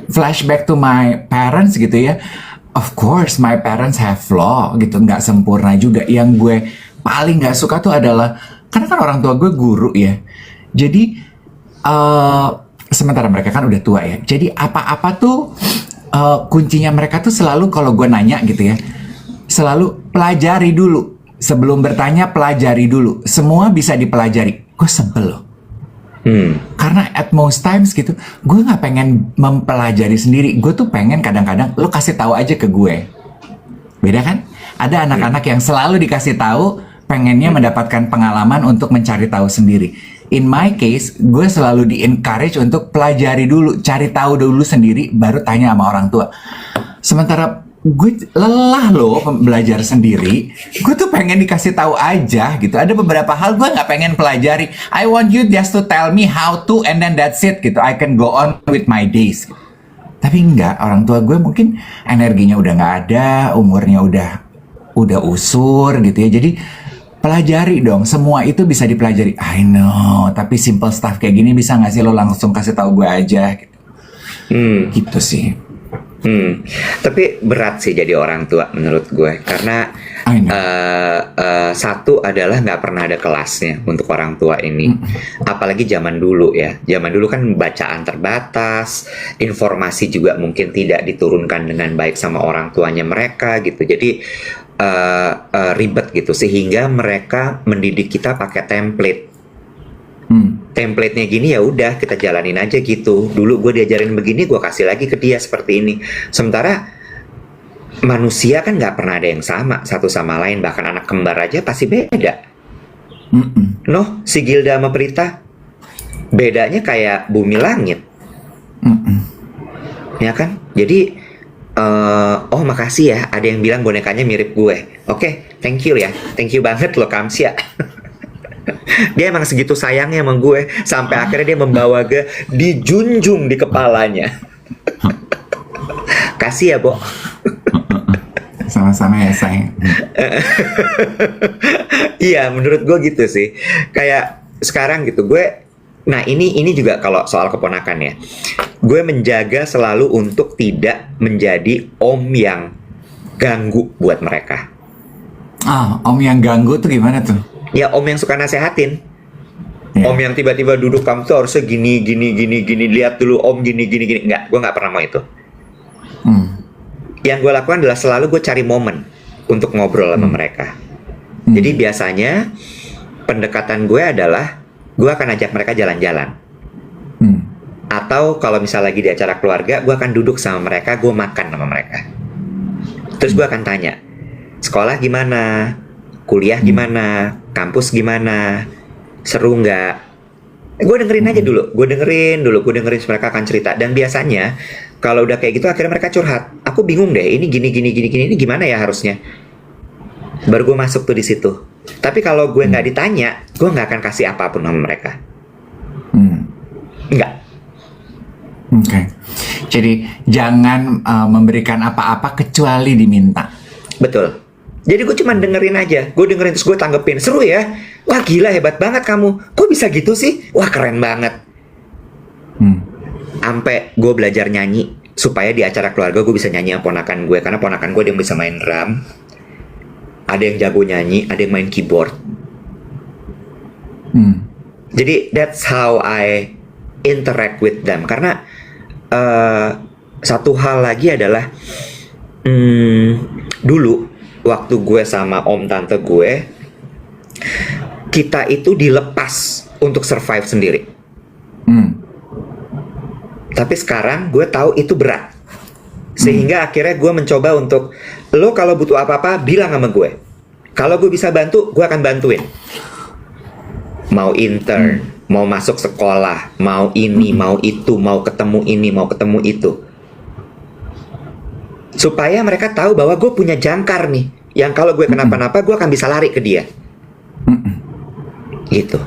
flashback to my parents gitu ya. Of course my parents have flaw gitu. Nggak sempurna juga. Yang gue paling nggak suka tuh adalah. Karena kan orang tua gue guru ya. Jadi sementara mereka kan udah tua ya, jadi apa-apa tuh kuncinya mereka tuh selalu kalau gue nanya gitu ya, selalu pelajari dulu sebelum bertanya, pelajari dulu, semua bisa dipelajari. Gue sebel loh, karena at most times gitu, gue nggak pengen mempelajari sendiri, gue tuh pengen kadang-kadang lo kasih tahu aja ke gue. Beda kan? Ada anak-anak yang selalu dikasih tahu, pengennya mendapatkan pengalaman untuk mencari tahu sendiri. In my case, gue selalu di-encourage untuk pelajari dulu, cari tahu dulu sendiri, baru tanya sama orang tua. Sementara gue lelah loh belajar sendiri, gue tuh pengen dikasih tahu aja gitu. Ada beberapa hal gue nggak pengen pelajari. I want you just to tell me how to, and then that's it gitu. I can go on with my days. Tapi enggak, orang tua gue mungkin energinya udah nggak ada, umurnya udah usur gitu ya. Jadi pelajari dong, semua itu bisa dipelajari. I know, tapi simple stuff kayak gini bisa nggak sih lo langsung kasih tahu gue aja? Gitu, gitu sih. Tapi berat sih jadi orang tua menurut gue, karena satu adalah nggak pernah ada kelasnya untuk orang tua ini. Apalagi zaman dulu ya, zaman dulu kan bacaan terbatas, informasi juga mungkin tidak diturunkan dengan baik sama orang tuanya mereka gitu. Jadi ribet gitu, sehingga mereka mendidik kita pakai template. Template-nya gini, ya udah kita jalanin aja gitu. Dulu gue diajarin begini, gue kasih lagi ke dia seperti ini. Sementara manusia kan nggak pernah ada yang sama satu sama lain, bahkan anak kembar aja pasti beda. Noh, si Gilda sama Prita bedanya kayak bumi langit. Ya kan? Jadi oh makasih ya, ada yang bilang bonekanya mirip gue. Oke, thank you ya, thank you banget loh Kamsia. Dia emang segitu sayangnya sama gue, sampai akhirnya dia membawa gue dijunjung di kepalanya. Kasih ya, Bo. Sama-sama ya sayang. Iya, menurut gue gitu sih. Kayak sekarang gitu gue. Nah ini juga kalau soal keponakan ya, gue menjaga selalu untuk tidak menjadi om yang ganggu buat mereka. Om yang ganggu tuh gimana tuh? Ya om yang suka nasehatin. Om yang tiba-tiba duduk, kamu tuh harusnya gini, lihat dulu om gini. Enggak, gue nggak pernah mau itu. Yang gue lakukan adalah selalu gue cari momen. untuk ngobrol sama mereka. Jadi biasanya pendekatan gue adalah gue akan ajak mereka jalan-jalan. Atau kalau misalnya lagi di acara keluarga, gue akan duduk sama mereka, gue makan sama mereka. Terus gue akan tanya, sekolah gimana? Kuliah gimana? Kampus gimana? Seru nggak? Gue dengerin aja dulu. Gue dengerin mereka akan cerita. Dan biasanya kalau udah kayak gitu akhirnya mereka curhat. Aku bingung deh, ini gini, ini gimana ya harusnya? Baru gue masuk tuh di situ. Tapi kalau gue nggak ditanya, gue nggak akan kasih apapun sama mereka. Nggak. Oke. Jadi jangan memberikan apa-apa kecuali diminta. Betul. Jadi gue cuma dengerin aja. Gue dengerin terus gue tanggepin. Seru ya? Wah gila, hebat banget kamu. Kok bisa gitu sih? Wah keren banget. Sampai gue belajar nyanyi supaya di acara keluarga gue bisa nyanyi sama ponakan gue. Karena ponakan gue ada yang bisa main drum, ada yang jago nyanyi, ada yang main keyboard. Jadi that's how I interact with them. Karena satu hal lagi adalah dulu waktu gue sama om tante gue, kita itu dilepas untuk survive sendiri. Tapi sekarang gue tahu itu berat. Sehingga akhirnya gue mencoba untuk, lo kalau butuh apa-apa bilang sama gue. Kalau gue bisa bantu, gue akan bantuin. Mau intern, mau masuk sekolah, mau ini, mau itu, mau ketemu ini, mau ketemu itu. Supaya mereka tahu bahwa gue punya jangkar nih, yang kalau gue kenapa-napa gue akan bisa lari ke dia. Gitu.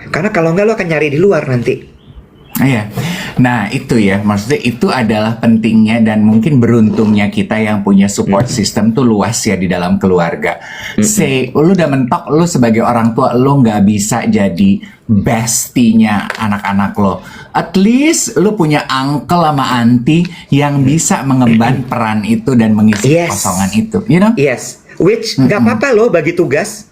Karena kalau enggak lo akan nyari di luar nanti. Iya. Nah itu ya, maksudnya itu adalah pentingnya dan mungkin beruntungnya kita yang punya support system tuh luas ya di dalam keluarga. Say, lu udah mentok, lu sebagai orang tua lu nggak bisa jadi bestie-nya anak-anak lo. At least lu punya uncle sama auntie yang bisa mengemban peran itu dan mengisi kekosongan itu, you know? Yes, which nggak apa-apa lo bagi tugas.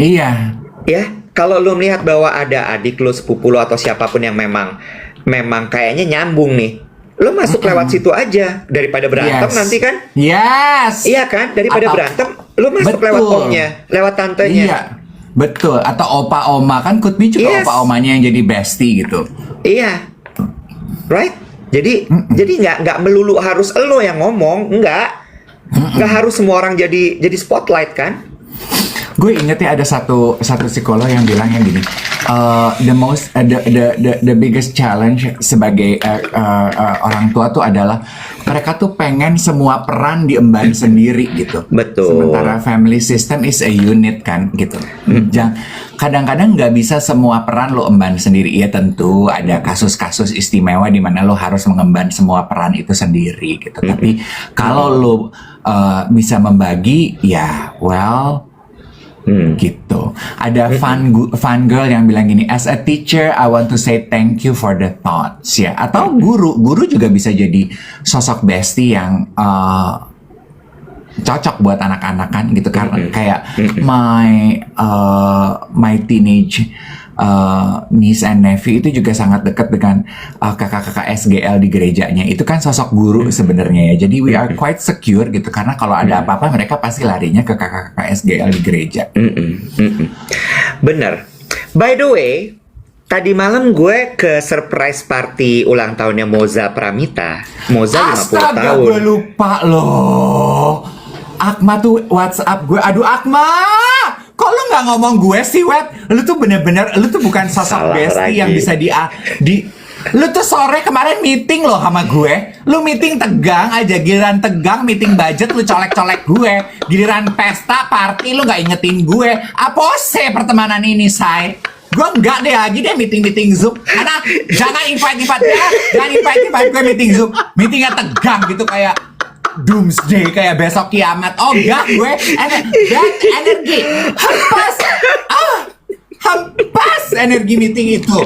Iya. Ya, kalau lo melihat bahwa ada adik lo, sepupu lo atau siapapun yang memang kayaknya nyambung nih, lo masuk lewat situ aja daripada berantem nanti kan? Yes. Iya kan, daripada berantem, lo masuk lewat omnya, lewat tantenya. Iya, betul. Atau opa oma kan, could be juga opa omanya yang jadi bestie gitu. Iya, right? Jadi nggak melulu harus lo yang ngomong, nggak harus semua orang jadi spotlight kan? Gue inget ya ada satu psikolog yang bilang yang gini, the biggest challenge sebagai orang tua tuh adalah mereka tuh pengen semua peran diemban sendiri gitu. Betul. Sementara family system is a unit kan gitu. Kadang-kadang nggak bisa semua peran lo emban sendiri. Ya tentu ada kasus-kasus istimewa di mana lo harus mengemban semua peran itu sendiri gitu. Tapi kalau lo bisa membagi, ya well. Gitu. Ada fun girl yang bilang gini, as a teacher I want to say thank you for the thoughts ya. Atau guru juga bisa jadi sosok bestie yang cocok buat anak-anak kan gitu. Karena kayak my teenage niece and nephew itu juga sangat dekat dengan kakak-kakak SGL di gerejanya. Itu kan sosok guru sebenarnya ya. Jadi we are quite secure gitu, karena kalau ada apa-apa mereka pasti larinya ke kakak-kakak SGL di gereja. Bener. By the way, tadi malam gue ke surprise party ulang tahunnya Moza Pramita. Moza 50 Astaga, tahun. gue lupa loh. Akma tuh WhatsApp gue. Aduh Akma, kok lu nggak ngomong gue sih, Wet? Lu tuh bener-bener, lu tuh bukan sosok bestie yang bisa lu tuh sore kemarin meeting loh sama gue. Lu meeting tegang aja, giliran tegang meeting budget lu colek-colek gue. Giliran pesta party lu nggak ingetin gue. Apa sih pertemanan ini, say? Gue enggak deh lagi deh meeting Zoom. Anak, jangan invite ya. Jangan invite gue meeting Zoom. Meetingnya tegang gitu kayak doomsday, kayak besok kiamat. Oh enggak, gue energi hempas energi meeting itu.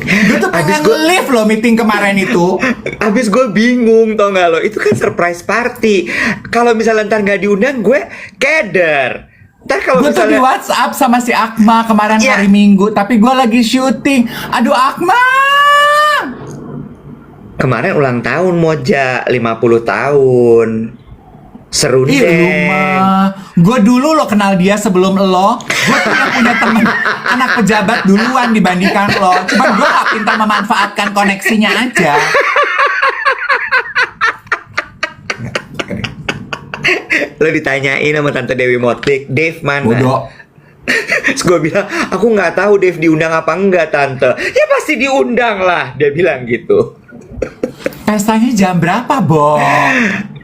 Gue tuh pengen live loh meeting kemarin itu. Abis gue bingung, tau gak lo, itu kan surprise party. Kalau misalnya ntar gak diundang, gue keder. Ntar kalau Gue tuh di WhatsApp sama si Akma kemarin hari Minggu, tapi gue lagi syuting. Aduh Akma, kemarin ulang tahun Moja 50 tahun. Seru Ih, lu deh. mah. Gue dulu lo kenal dia sebelum lo. Gue tuh punya temen anak pejabat duluan dibandingkan lo. Cuma gue gak pintar memanfaatkan koneksinya aja. Lo ditanyain sama Tante Dewi Motik, Dave mana? Bodoh. Terus gue bilang, aku nggak tahu Dave diundang apa enggak Tante. Ya pasti diundang lah, dia bilang gitu. Pestanya jam berapa, Bo?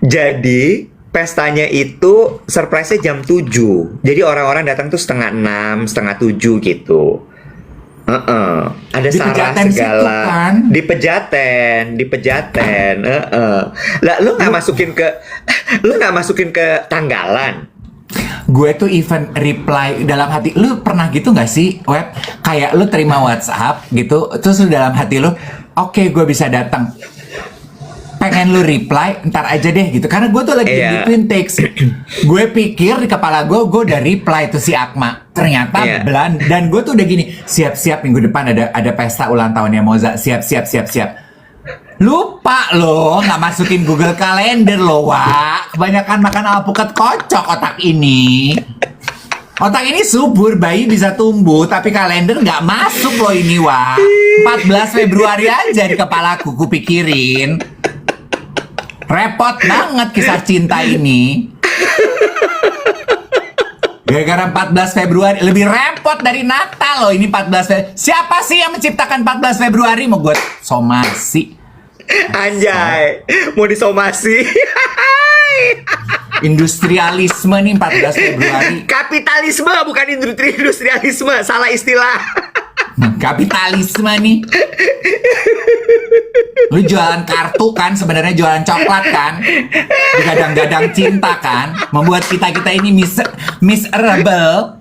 Jadi pestanya itu surprise-nya jam 7. Jadi orang-orang datang tuh setengah 6, setengah 7 gitu. Ada Di Sarah Pejaten situ, segala kan? di Pejaten. Lah lu nggak masukin ke tanggalan. Gue tuh even reply dalam hati. Lu pernah gitu gak sih, Web? Kayak lu terima WhatsApp gitu, terus lu dalam hati lu, oke, gue bisa datang. Pengen lu reply, ntar aja deh gitu. Karena gue tuh lagi Iya. between takes. Gue pikir di kepala gue udah reply tuh si Akma. Ternyata Iya. dan gue tuh udah gini, siap-siap minggu depan ada pesta ulang tahunnya Moza. Siap. Lupa lo, nggak masukin Google Calendar lo, Wak. Kebanyakan makan alpukat kocok otak ini. Otak ini subur, bayi bisa tumbuh, tapi kalender nggak masuk lo ini, Wak. 14 Februari aja di kepalaku kupikirin. Repot banget kisah cinta ini. Gara-gara 14 Februari lebih repot dari Natal loh ini 14 Februari. Siapa sih yang menciptakan 14 Februari? Mau gue somasi. Anjay, mau disomasi. Industrialisme nih 14 Februari. Kapitalisme bukan industrialisme, salah istilah. Kapitalisme nih. Lu jualan kartu kan, sebenarnya jualan coklat kan, digadang-gadang cinta kan, membuat kita ini miserable.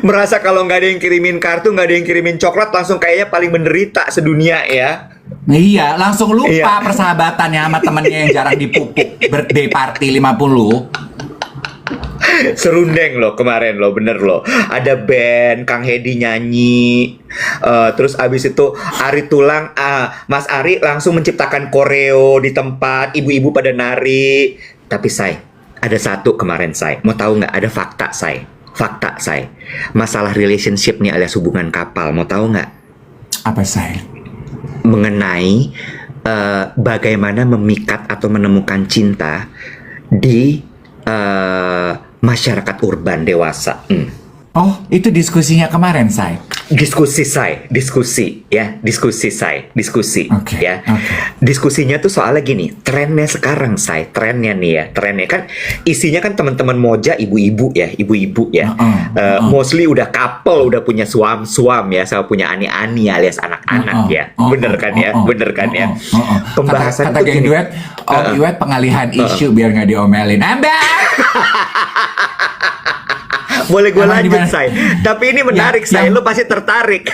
Merasa kalau nggak ada yang kirimin kartu, nggak ada yang kirimin coklat, langsung kayaknya paling menderita sedunia ya. Iya, langsung lupa Iya. persahabatannya sama temennya yang jarang dipupuk. Birthday party 50. Serundeng loh kemarin loh, bener loh. Ada band, Kang Hedi nyanyi. Terus abis itu Ari Tulang, Mas Ari langsung menciptakan koreo di tempat, ibu-ibu pada nari. Tapi Say, ada satu kemarin Say, mau tahu nggak? Ada fakta Say, masalah relationship nih alias hubungan kapal, mau tahu nggak? Apa saya? Mengenai bagaimana memikat atau menemukan cinta di masyarakat urban dewasa. Oh, itu diskusinya kemarin, Say. Diskusi Oke, ya. oke. Diskusinya tuh soalnya gini, trennya sekarang trennya nih ya, trennya kan isinya kan teman-teman Moja ibu-ibu ya. Mostly udah couple, udah punya suam ya, sama punya ani-ani alias anak-anak ya. Bener kan ya? Pembahasan kata tuh geng gini. duet, Iwet pengalihan isu biar nggak diomelin. Ember! Boleh gue Emang lanjut, gimana? Say. Tapi ini menarik, Say. yang- Lo pasti tertarik.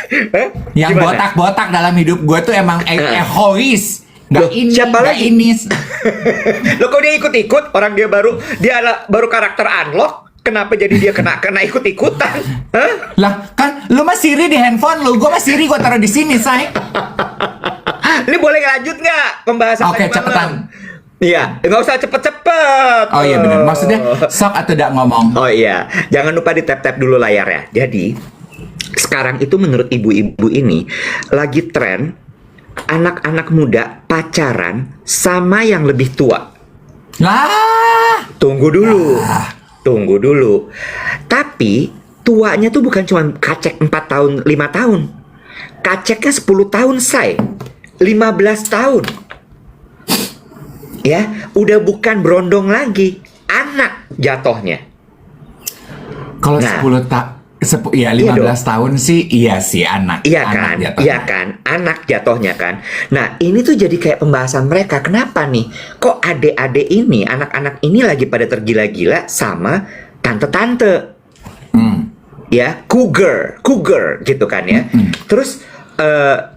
Yang Gimana? botak-botak dalam hidup gue tuh emang egois. Loh, Gak ini, siapa gak lagi? ini. Lo kok dia ikut-ikut? Orang dia baru karakter unlock. Kenapa jadi dia kena ikut-ikutan? Hah? Lah, kan lu mah Siri di handphone lu, gue mah Siri gue taruh di sini, Say. Ini boleh lanjut nggak pembahasan Oke, tadi cepetan. malam? Iya, nggak usah cepet-cepet. Oh iya benar. Maksudnya sok atau tidak ngomong. Oh iya, jangan lupa di tap-tap dulu layarnya. Jadi, sekarang itu menurut ibu-ibu ini lagi tren anak-anak muda pacaran sama yang lebih tua. Lah, Tunggu dulu. Tapi tuanya tuh bukan cuma kacek 4 tahun, 5 tahun. Kaceknya 10 tahun, Say. 15 tahun. Ya, udah bukan berondong lagi. Anak jatuhnya. kalau Nah. 15 tahun sih iya sih anak. Iya Anak kan? jatuhnya. Iya kan? Anak jatuhnya kan. Nah, ini tuh jadi kayak pembahasan mereka. Kenapa nih? Kok adik-adik ini, anak-anak ini lagi pada tergila-gila sama tante-tante. Ya, cougar gitu kan ya. Terus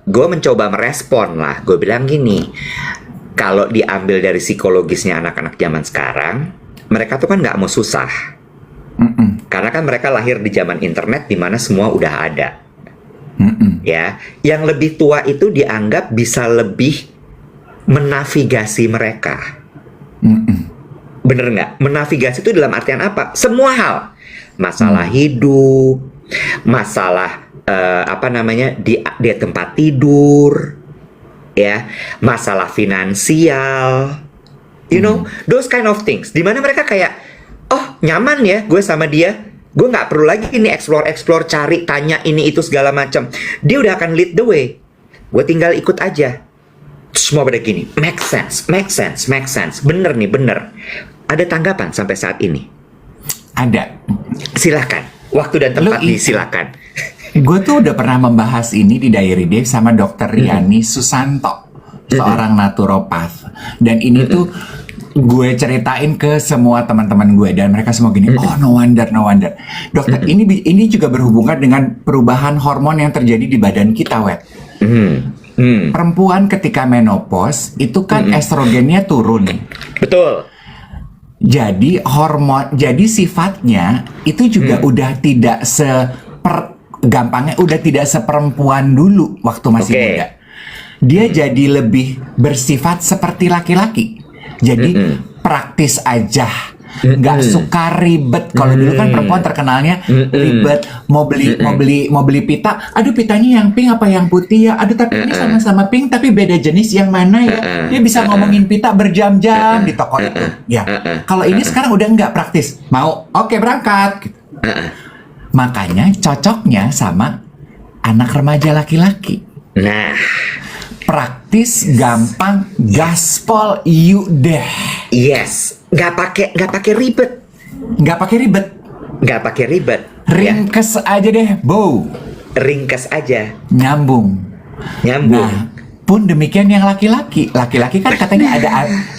gue mencoba merespon lah. Gue bilang gini, kalau diambil dari psikologisnya anak-anak zaman sekarang, mereka tuh kan nggak mau susah. Karena kan mereka lahir di zaman internet di mana semua udah ada. Ya, yang lebih tua itu dianggap bisa lebih menavigasi mereka. Bener nggak? Menavigasi itu dalam artian apa? Semua hal. Masalah hidup, masalah di tempat tidur, ya, masalah finansial, you know, those kind of things. Dimana mereka kayak, oh nyaman ya gue sama dia, gue nggak perlu lagi ini explore, cari, tanya ini itu segala macam. Dia udah akan lead the way. Gue tinggal ikut aja. Semua pada gini, make sense. Bener nih, bener. Ada tanggapan sampai saat ini? Ada. Silahkan. Waktu dan tempat silakan. Gue tuh udah pernah membahas ini di Diary Dave sama Dr. Riani Susanto, seorang naturopath. Dan ini tuh gue ceritain ke semua teman-teman gue dan mereka semua gini, oh no wonder. Dokter, ini juga berhubungan dengan perubahan hormon yang terjadi di badan kita, Wet. Perempuan ketika menopause itu kan estrogennya turun. Betul. Jadi sifatnya itu juga udah tidak gampangnya udah tidak seperempuan dulu waktu masih muda. Dia jadi lebih bersifat seperti laki-laki. Jadi praktis aja, nggak suka ribet. Kalau dulu kan perempuan terkenalnya ribet, mau beli pita. Aduh, pitanya yang pink apa yang putih ya? Aduh, tapi ini sama-sama pink tapi beda jenis, yang mana ya? Dia bisa ngomongin pita berjam-jam di toko itu. Ya, kalau ini sekarang udah nggak praktis. Mau, oke, berangkat. Gitu. Makanya cocoknya sama anak remaja laki-laki. Nah, praktis, gampang, gaspol, yuk deh. Yes, nggak pakai ribet. Ringkes aja deh, Bo. Ringkes aja. Nyambung. Nah, pun demikian yang laki-laki. Laki-laki kan katanya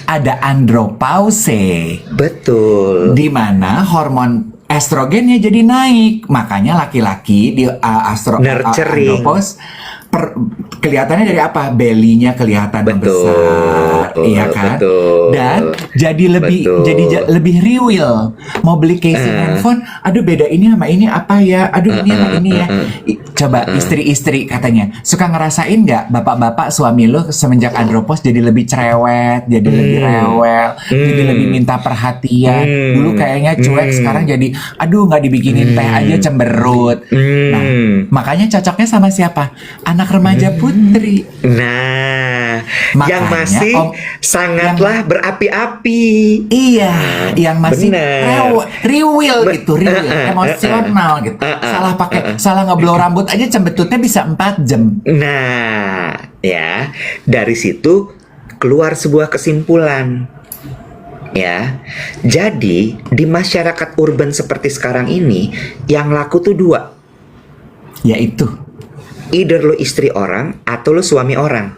ada andropause. Betul. Di mana hormon estrogennya jadi naik. Makanya laki-laki di andropause kelihatannya dari apa? Belly-nya kelihatan besar, iya kan? Betul, dan jadi lebih riwil. Mau beli casing handphone, aduh beda ini sama ini apa ya? Aduh ini sama ini ya. Coba istri-istri katanya suka ngerasain nggak bapak-bapak suami lo semenjak andropause jadi lebih cerewet, jadi lebih rewel, jadi lebih minta perhatian. Dulu kayaknya cuek, sekarang jadi aduh nggak dibikinin teh aja cemberut. Nah, makanya cocoknya sama siapa? Anak remaja putri. Nah, makanya, yang masih sangatlah berapi-api. Iya, yang masih riwil gitu, emosional gitu. Salah ngeblow rambut aja cembetutnya bisa 4 jam. Nah, ya, dari situ keluar sebuah kesimpulan. Ya, jadi di masyarakat urban seperti sekarang ini yang laku tuh 2. Yaitu either lo istri orang atau lo suami orang.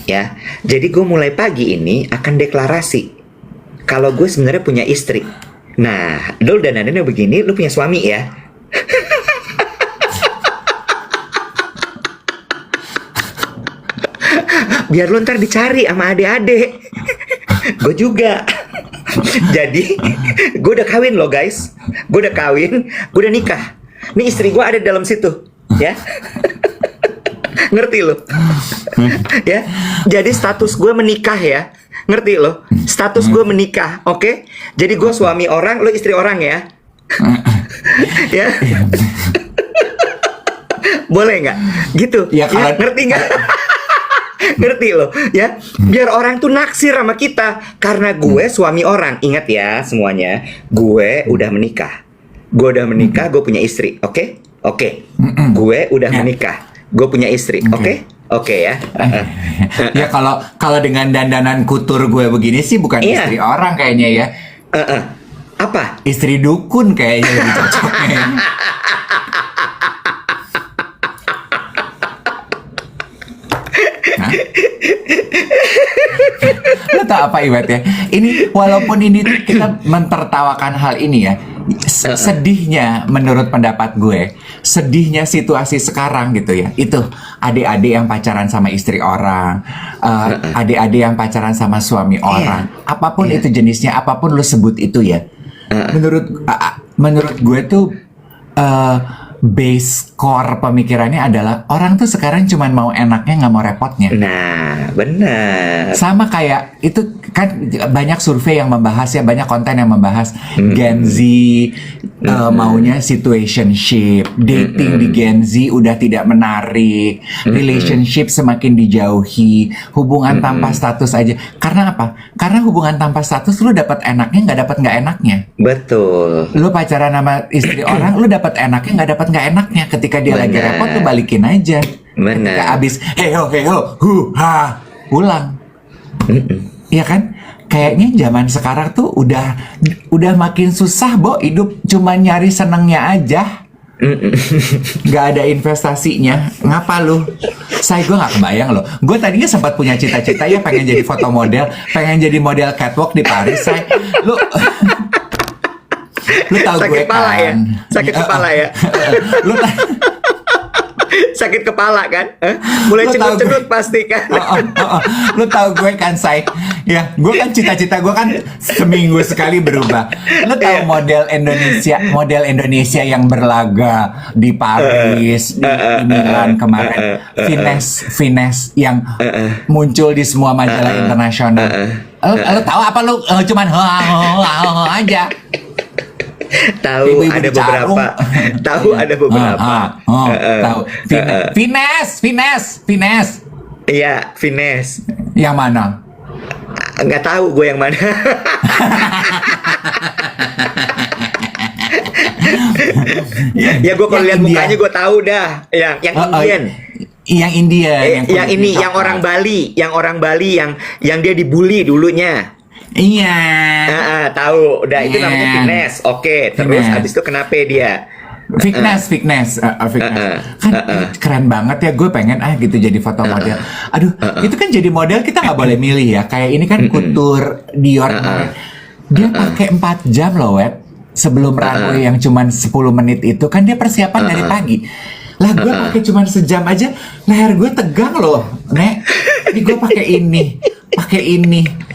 Ya, jadi gue mulai pagi ini akan deklarasi kalau gue sebenarnya punya istri. Nah, Dol dan Nadennya begini, lo punya suami ya. Biar lo ntar dicari sama adik-adik. Gue juga. Jadi gue udah kawin loh guys. Gue udah nikah. Nih istri gue ada dalam situ. Ya. Ngerti lo? Ya. Jadi status gue menikah ya. Ngerti lo? Status gue menikah, oke? Jadi gue suami orang, lo istri orang ya. Ya. Boleh nggak? Gitu. Ya, ngerti nggak? Ngerti lo? Ya. Biar orang tuh naksir sama kita karena gue suami orang. Ingat ya semuanya. Gue udah menikah. Gue punya istri, oke? Oke, gue udah menikah, gue punya istri, oke ya. Ya kalau dengan dandanan kutur gue begini sih bukan istri orang kayaknya ya. Apa? Istri dukun kayaknya lebih cocoknya. Lo tau apa Iwet ya? Ini walaupun ini kita mentertawakan hal ini ya, sedihnya menurut pendapat gue, sedihnya situasi sekarang gitu ya, itu adik-adik yang pacaran sama istri orang, adik-adik yang pacaran sama suami orang, apapun itu jenisnya, apapun lo sebut itu ya, menurut gue tuh base core pemikirannya adalah orang tuh sekarang cuman mau enaknya, nggak mau repotnya. Nah, benar. Sama kayak itu kan banyak survei yang membahas ya, banyak konten yang membahas Gen Z maunya situationship, dating di Gen Z udah tidak menarik, relationship semakin dijauhi, hubungan tanpa status aja. Karena apa? Karena hubungan tanpa status lu dapat enaknya, nggak enaknya. Betul. Lu pacaran sama istri orang, lu dapat enaknya, nggak dapat nggak enaknya. Ketika dia lagi Benar. repot, lu balikin aja. Benar. Ketika abis heho ha pulang. Iya kan? Kayaknya zaman sekarang tuh udah makin susah, Bo, hidup cuma nyari senengnya aja. Nggak ada investasinya. Ngapa lu? Gue nggak kebayang loh. Gue tadinya sempat punya cita-cita ya, pengen jadi foto model, pengen jadi model catwalk di Paris. Lu tahu Sakit gue kepala kan? ya? Sakit kepala ya? Lu Sakit kepala kan? Mulai Lu tahu cenut-cenut pasti kan? Lu tahu gue kan, Say? Ya, gue kan cita-cita gue kan seminggu sekali berubah. Lu tahu model Indonesia yang berlaga di Paris, di Milan kemarin, Finesse yang muncul di semua majalah internasional. Lu tahu apa? Lu cuman aja. Tahu Ibu-ibu ada di Carung. beberapa. Tahu ada beberapa. Tahu. Finesse. Iya, Finesse. Yang mana? Nggak tahu gue yang mana. Ya gue kalau Yang lihat India. mukanya gue tahu dah. Yang Indian. Yang India, Yang ini, kulit yang coklat. orang Bali, yang dia dibully dulunya. Iya. Tahu. Udah itu Iya. namanya Finesse. Oke, terus Finesse. habis itu kenapa dia? Fitness. Kan keren banget ya, gue pengen gitu jadi foto model. Aduh, itu kan jadi model kita nggak boleh milih ya. Kayak ini kan Couture Dior kemarin. Dia pakai 4 jam loh, Web. Sebelum runway yang cuman 10 menit itu kan dia persiapan dari pagi. Lah gue pakai cuman sejam aja, leher gue tegang loh, Nek. Jadi gue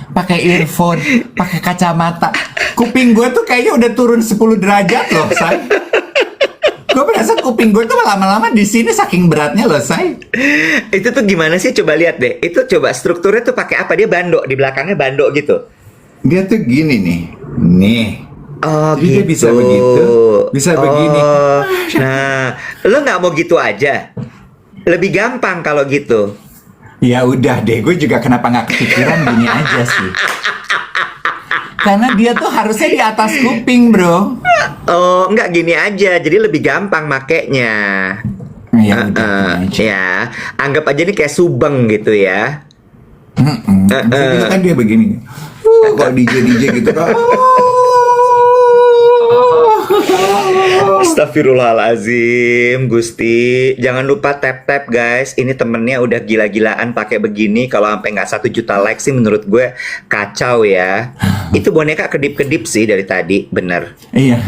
pakai earphone, pakai kacamata. Kuping gue tuh kayaknya udah turun 10 derajat loh, Say. Gue merasa kuping gue tuh lama-lama di sini saking beratnya loh, Say. Itu tuh gimana sih? Coba lihat deh. Itu coba strukturnya tuh pakai apa? Dia bando di belakangnya bando gitu. Dia tuh gini nih. Nih. Oh, Jadi dia gitu. bisa begitu, bisa begini. Nah, lo nggak mau gitu aja? Lebih gampang kalau gitu. Ya udah deh, gue juga kenapa nggak kepikiran gini aja sih. Karena dia tuh harusnya di atas kuping, bro. Oh, nggak gini aja. Jadi lebih gampang makainya. Ya udah, gini aja. Ya, anggap aja ini kayak subeng gitu ya. Maksudnya gitu kan dia begini. Kalau DJ gitu kan. Astagfirullahalazim, Gusti. Jangan lupa tap-tap guys. Ini temennya udah gila-gilaan pakai begini. Kalau sampai nggak 1 juta like sih menurut gue kacau ya. Itu boneka kedip-kedip sih dari tadi, bener. Iya.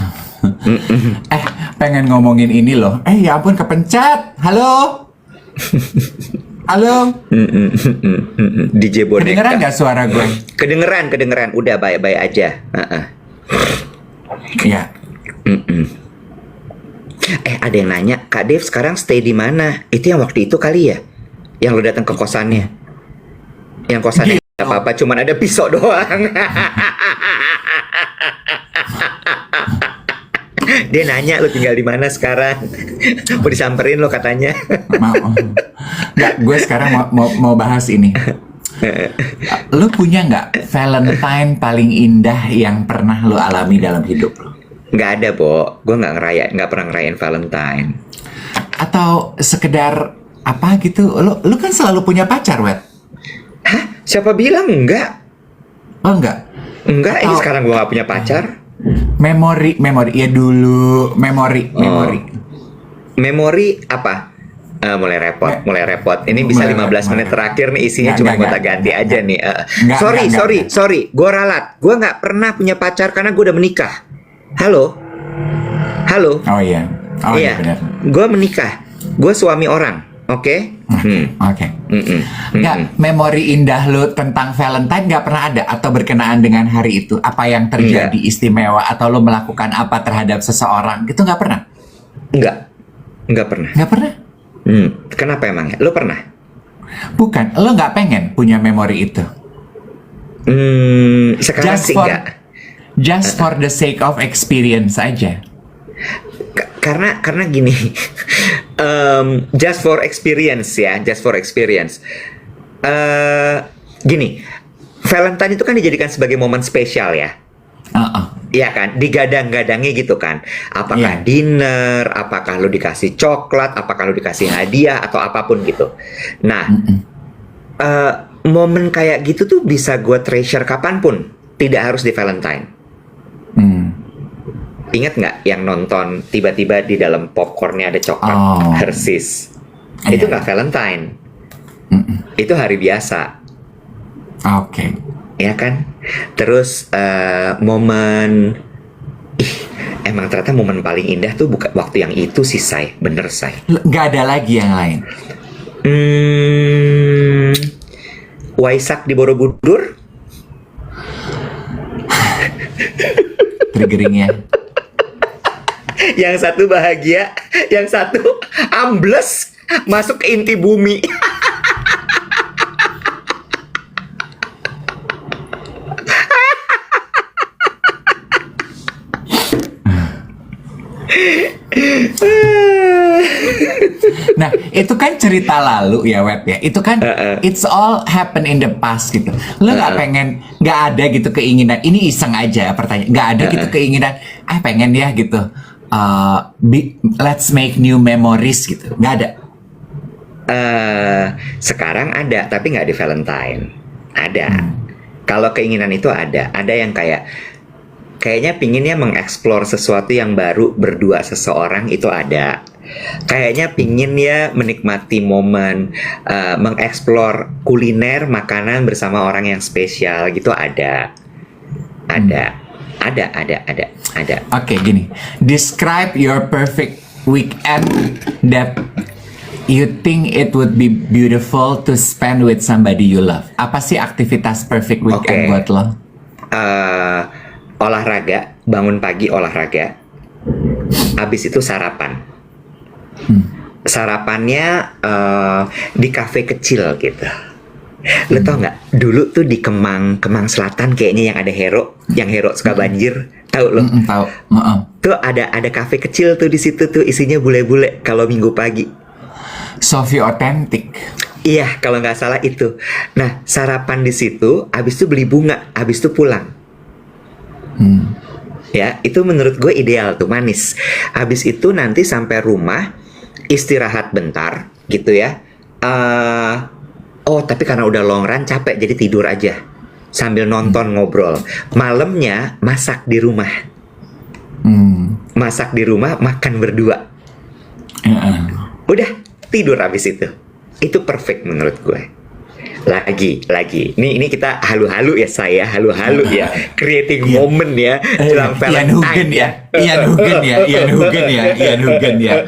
Pengen ngomongin ini loh. Ya ampun, kepencet. Halo. Halo. DJ boneka. Kedengeran nggak suara gue? Kedengeran. Udah baik-baik aja. Iya. Ada yang nanya, Kak Dev sekarang stay di mana? Itu yang waktu itu kali ya? Yang lo datang ke kosannya? Yang kosannya nggak apa-apa, cuman ada pisau doang. Dia nanya lo tinggal di mana sekarang? Mau disamperin lo katanya. Nggak, gue sekarang mau bahas ini. Lo punya nggak Valentine paling indah yang pernah lo alami dalam hidup lo? Nggak ada, Bo. Gue nggak pernah ngerayain Valentine. Atau sekedar apa gitu? Lo kan selalu punya pacar, Wet? Hah? Siapa bilang enggak? Oh enggak? Enggak, ini sekarang gue nggak punya pacar. Memori ya dulu. Memori. Memori apa? Mulai repot. Ini bisa 15 menit terakhir nih isinya cuma gonta ganti aja nih. Sorry. Gue ralat. Gue nggak pernah punya pacar karena gue udah menikah. Halo. Oh iya. Iya. Benar. Gue menikah. Gue suami orang. Oke. Oke. Nggak, memori indah lo tentang Valentine nggak pernah ada atau berkenaan dengan hari itu? Apa yang terjadi istimewa atau lo melakukan apa terhadap seseorang? Gitu nggak pernah? Enggak. Nggak pernah. Nggak pernah? Kenapa emangnya? Lo pernah? Bukan, lo nggak pengen punya memori itu? Sekarang sih nggak. Just for the sake of experience aja. Karena gini, just for experience ya, just for experience. Gini, Valentine itu kan dijadikan sebagai momen spesial ya. Iya kan, digadang-gadangi gitu kan. Apakah dinner, apakah lo dikasih coklat, apakah lo dikasih hadiah atau apapun gitu. Nah, momen kayak gitu tuh bisa gue treasure kapanpun, tidak harus di Valentine. Ingat nggak yang nonton tiba-tiba di dalam popcornnya ada coklat Hershey's? Itu nggak Valentine. Itu hari biasa. Oke. Ya kan? Terus momen emang ternyata momen paling indah tuh bukan waktu yang itu sih, Say. Bener, Say. Nggak ada lagi yang lain. Waisak di Borobudur. Triggeringnya. Yang satu bahagia, yang satu ambles masuk ke inti bumi. Nah, itu kan cerita lalu ya, Web ya. Itu kan it's all happen in the past gitu. Lo nggak pengen, nggak ada gitu keinginan. Ini iseng aja pertanyaan. Nggak ada gitu keinginan. Pengen ya gitu. Let's make new memories gitu. Nggak ada. Sekarang ada, tapi nggak di Valentine. Ada. Kalau keinginan itu ada. Ada yang kayaknya pinginnya mengeksplor sesuatu yang baru berdua seseorang, itu ada. Kayaknya pingin ya menikmati momen, mengeksplor kuliner, makanan bersama orang yang spesial gitu, ada. Oke, gini. Describe your perfect weekend that you think it would be beautiful to spend with somebody you love. Apa sih aktivitas perfect weekend buat lo? Olahraga, bangun pagi olahraga. Habis itu sarapan. Sarapannya di kafe kecil gitu. Lo tau nggak? Dulu tuh di Kemang Selatan kayaknya yang ada Hero, yang Hero suka banjir. Tahu lo? Tahu. Tuh ada kafe kecil tuh di situ tuh, isinya bule-bule kalau minggu pagi. Sofi Authentic. Iya, kalau nggak salah itu. Nah, sarapan di situ, habis itu beli bunga, habis itu pulang. Ya, itu menurut gue ideal tuh, manis. Habis itu nanti sampai rumah, istirahat bentar, gitu ya. Tapi karena udah long run capek, jadi tidur aja sambil nonton ngobrol. Malamnya masak di rumah. Masak di rumah, makan berdua. Udah tidur habis itu. Itu perfect menurut gue. Lagi. Ini kita halu-halu ya, saya halu-halu ya, creating moment ya, jelang Valentine ya. Ian Hugen ya.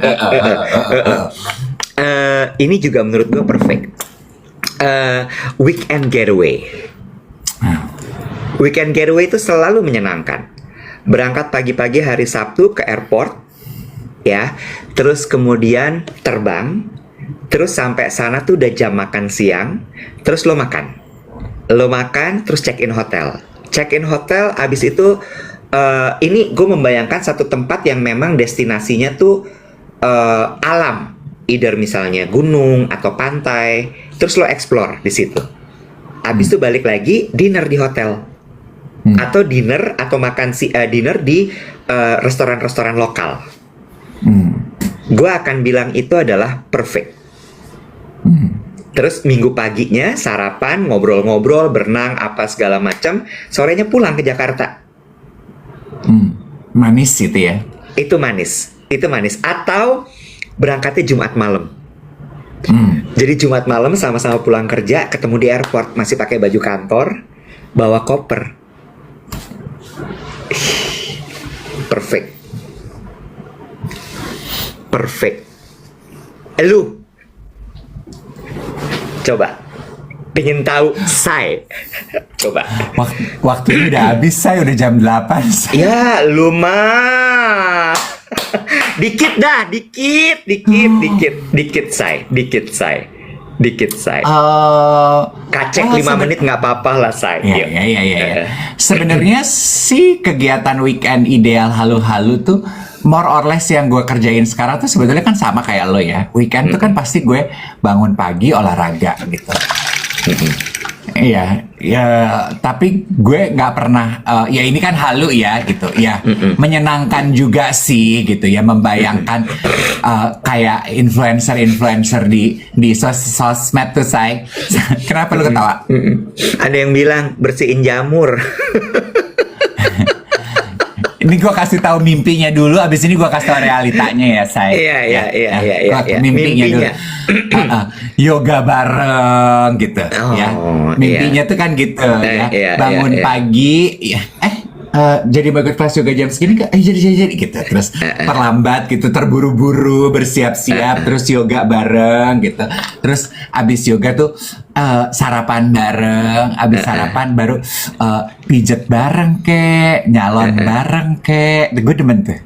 Ini juga menurut gue perfect. Weekend getaway. Weekend getaway itu selalu menyenangkan. Berangkat pagi-pagi hari Sabtu ke airport, ya. Terus kemudian terbang. Terus sampai sana tuh udah jam makan siang. Terus lo makan, terus check in hotel. Abis itu ini gue membayangkan satu tempat yang memang destinasinya tuh alam, either misalnya gunung atau pantai. Terus lo explore di situ. Abis itu balik lagi dinner di hotel, atau dinner atau makan dinner di restoran-restoran lokal. Gue akan bilang itu adalah perfect. Terus minggu paginya sarapan, ngobrol-ngobrol, berenang, apa segala macam. Sorenya pulang ke Jakarta. Manis itu ya? Itu manis. Atau berangkatnya Jumat malam. Jadi Jumat malam sama-sama pulang kerja, ketemu di airport, masih pakai baju kantor, bawa koper. Perfect. Lu coba pengen tahu, Say? Coba. Waktunya udah habis, saya udah jam 8. Ya, lu mah. Dikit dah, dikit, say. Kacek 5 menit nggak apa-apa lah, say. Yuk. Ya. Sebenarnya sih kegiatan weekend ideal halu-halu tuh more or less yang gue kerjain sekarang tuh sebetulnya kan sama kayak lo ya. Weekend tuh kan pasti gue bangun pagi olahraga gitu. Iya, ya, tapi gue nggak pernah. Ya ini kan halu ya, gitu. Ya, menyenangkan juga sih, gitu ya. Membayangkan kayak influencer di sosmed tuh, say. Kenapa lu ketawa? Ada yang bilang bersihin jamur. Ini gue kasih tahu mimpinya dulu, abis ini gue kasih tahu realitanya ya, say. Iya. Mimpinya dulu. Yoga bareng gitu, ya. Mimpinya tuh kan gitu, ya. Bangun pagi, ya. Jadi ikut kelas yoga jam segini gak? Jadi gitu. Terus terlambat gitu, terburu-buru, bersiap-siap, terus yoga bareng gitu. Terus abis yoga tuh sarapan bareng, abis sarapan baru pijet bareng kek, nyalon bareng kek. Gue demen tuh.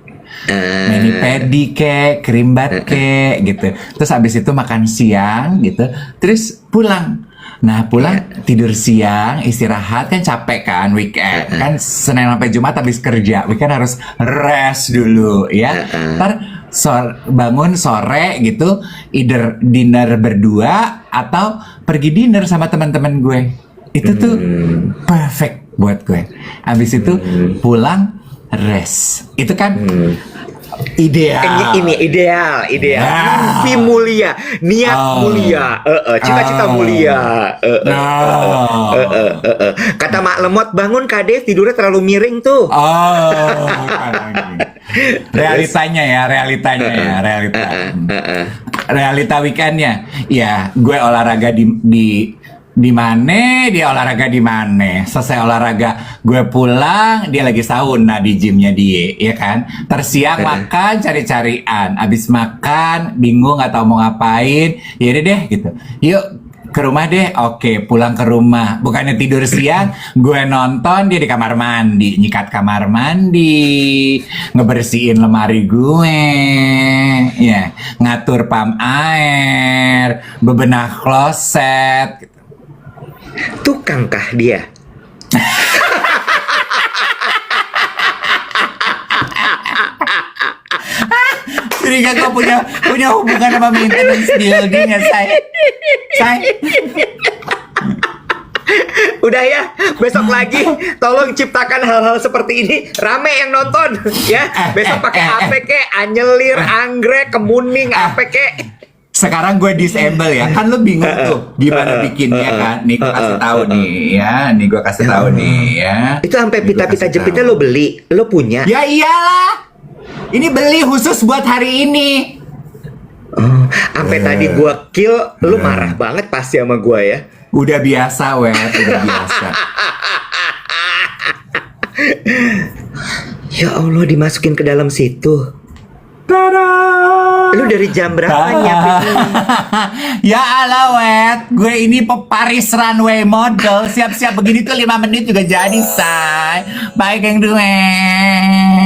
Mani pedi kek, kerimbat kek gitu. Terus abis itu makan siang gitu. Terus pulang. Nah pulang tidur siang, istirahat kan capek kan weekend kan Senin sampai Jumat habis kerja, weekend harus rest dulu ya. Ntar bangun sore gitu, either dinner berdua atau pergi dinner sama teman-teman gue. Itu tuh perfect buat gue. Habis itu pulang rest. Itu kan ideal. Ini ideal. Mimpi mulia, niat mulia, cita-cita mulia. Kata Mak Lemot, bangun Kades, tidurnya terlalu miring tuh. Realitanya. Realita weekendnya, ya gue olahraga di mana, dia olahraga di mana. Selesai olahraga gue pulang, dia lagi sauna di gymnya dia, ya kan. Tersiang makan cari-carian, abis makan bingung nggak tahu mau ngapain, ya udah deh gitu, yuk ke rumah deh. Oke, pulang ke rumah, bukannya tidur siang, gue nonton dia di kamar mandi, nyikat kamar mandi, ngebersihin lemari gue, ya, ngatur pam air, bebenah kloset gitu. Tukangkah dia? Curiga kau punya hubungan sama maintenance building ya, say. Udah ya, besok lagi tolong ciptakan hal-hal seperti ini, rame yang nonton ya. Besok pakai apa kek, anyelir, anggrek, kemuning, apa kek. Sekarang gue disable ya, kan lu bingung tuh gimana bikinnya kan? Nih gue kasih tahu nih ya, Itu sampai pita-pita jepitnya lo beli, lo punya? Ya iyalah, ini beli khusus buat hari ini. Sampai tadi gua kill, lo marah banget pasti sama gua ya. Udah biasa, udah biasa. Ya Allah, dimasukin ke dalam situ. Tada! Lu dari jam berapa nyiapin ini? Ya Allah, Wet. Gue ini Paris runway model. Siap-siap begini tuh 5 menit juga jadi, say. Baik yang duet.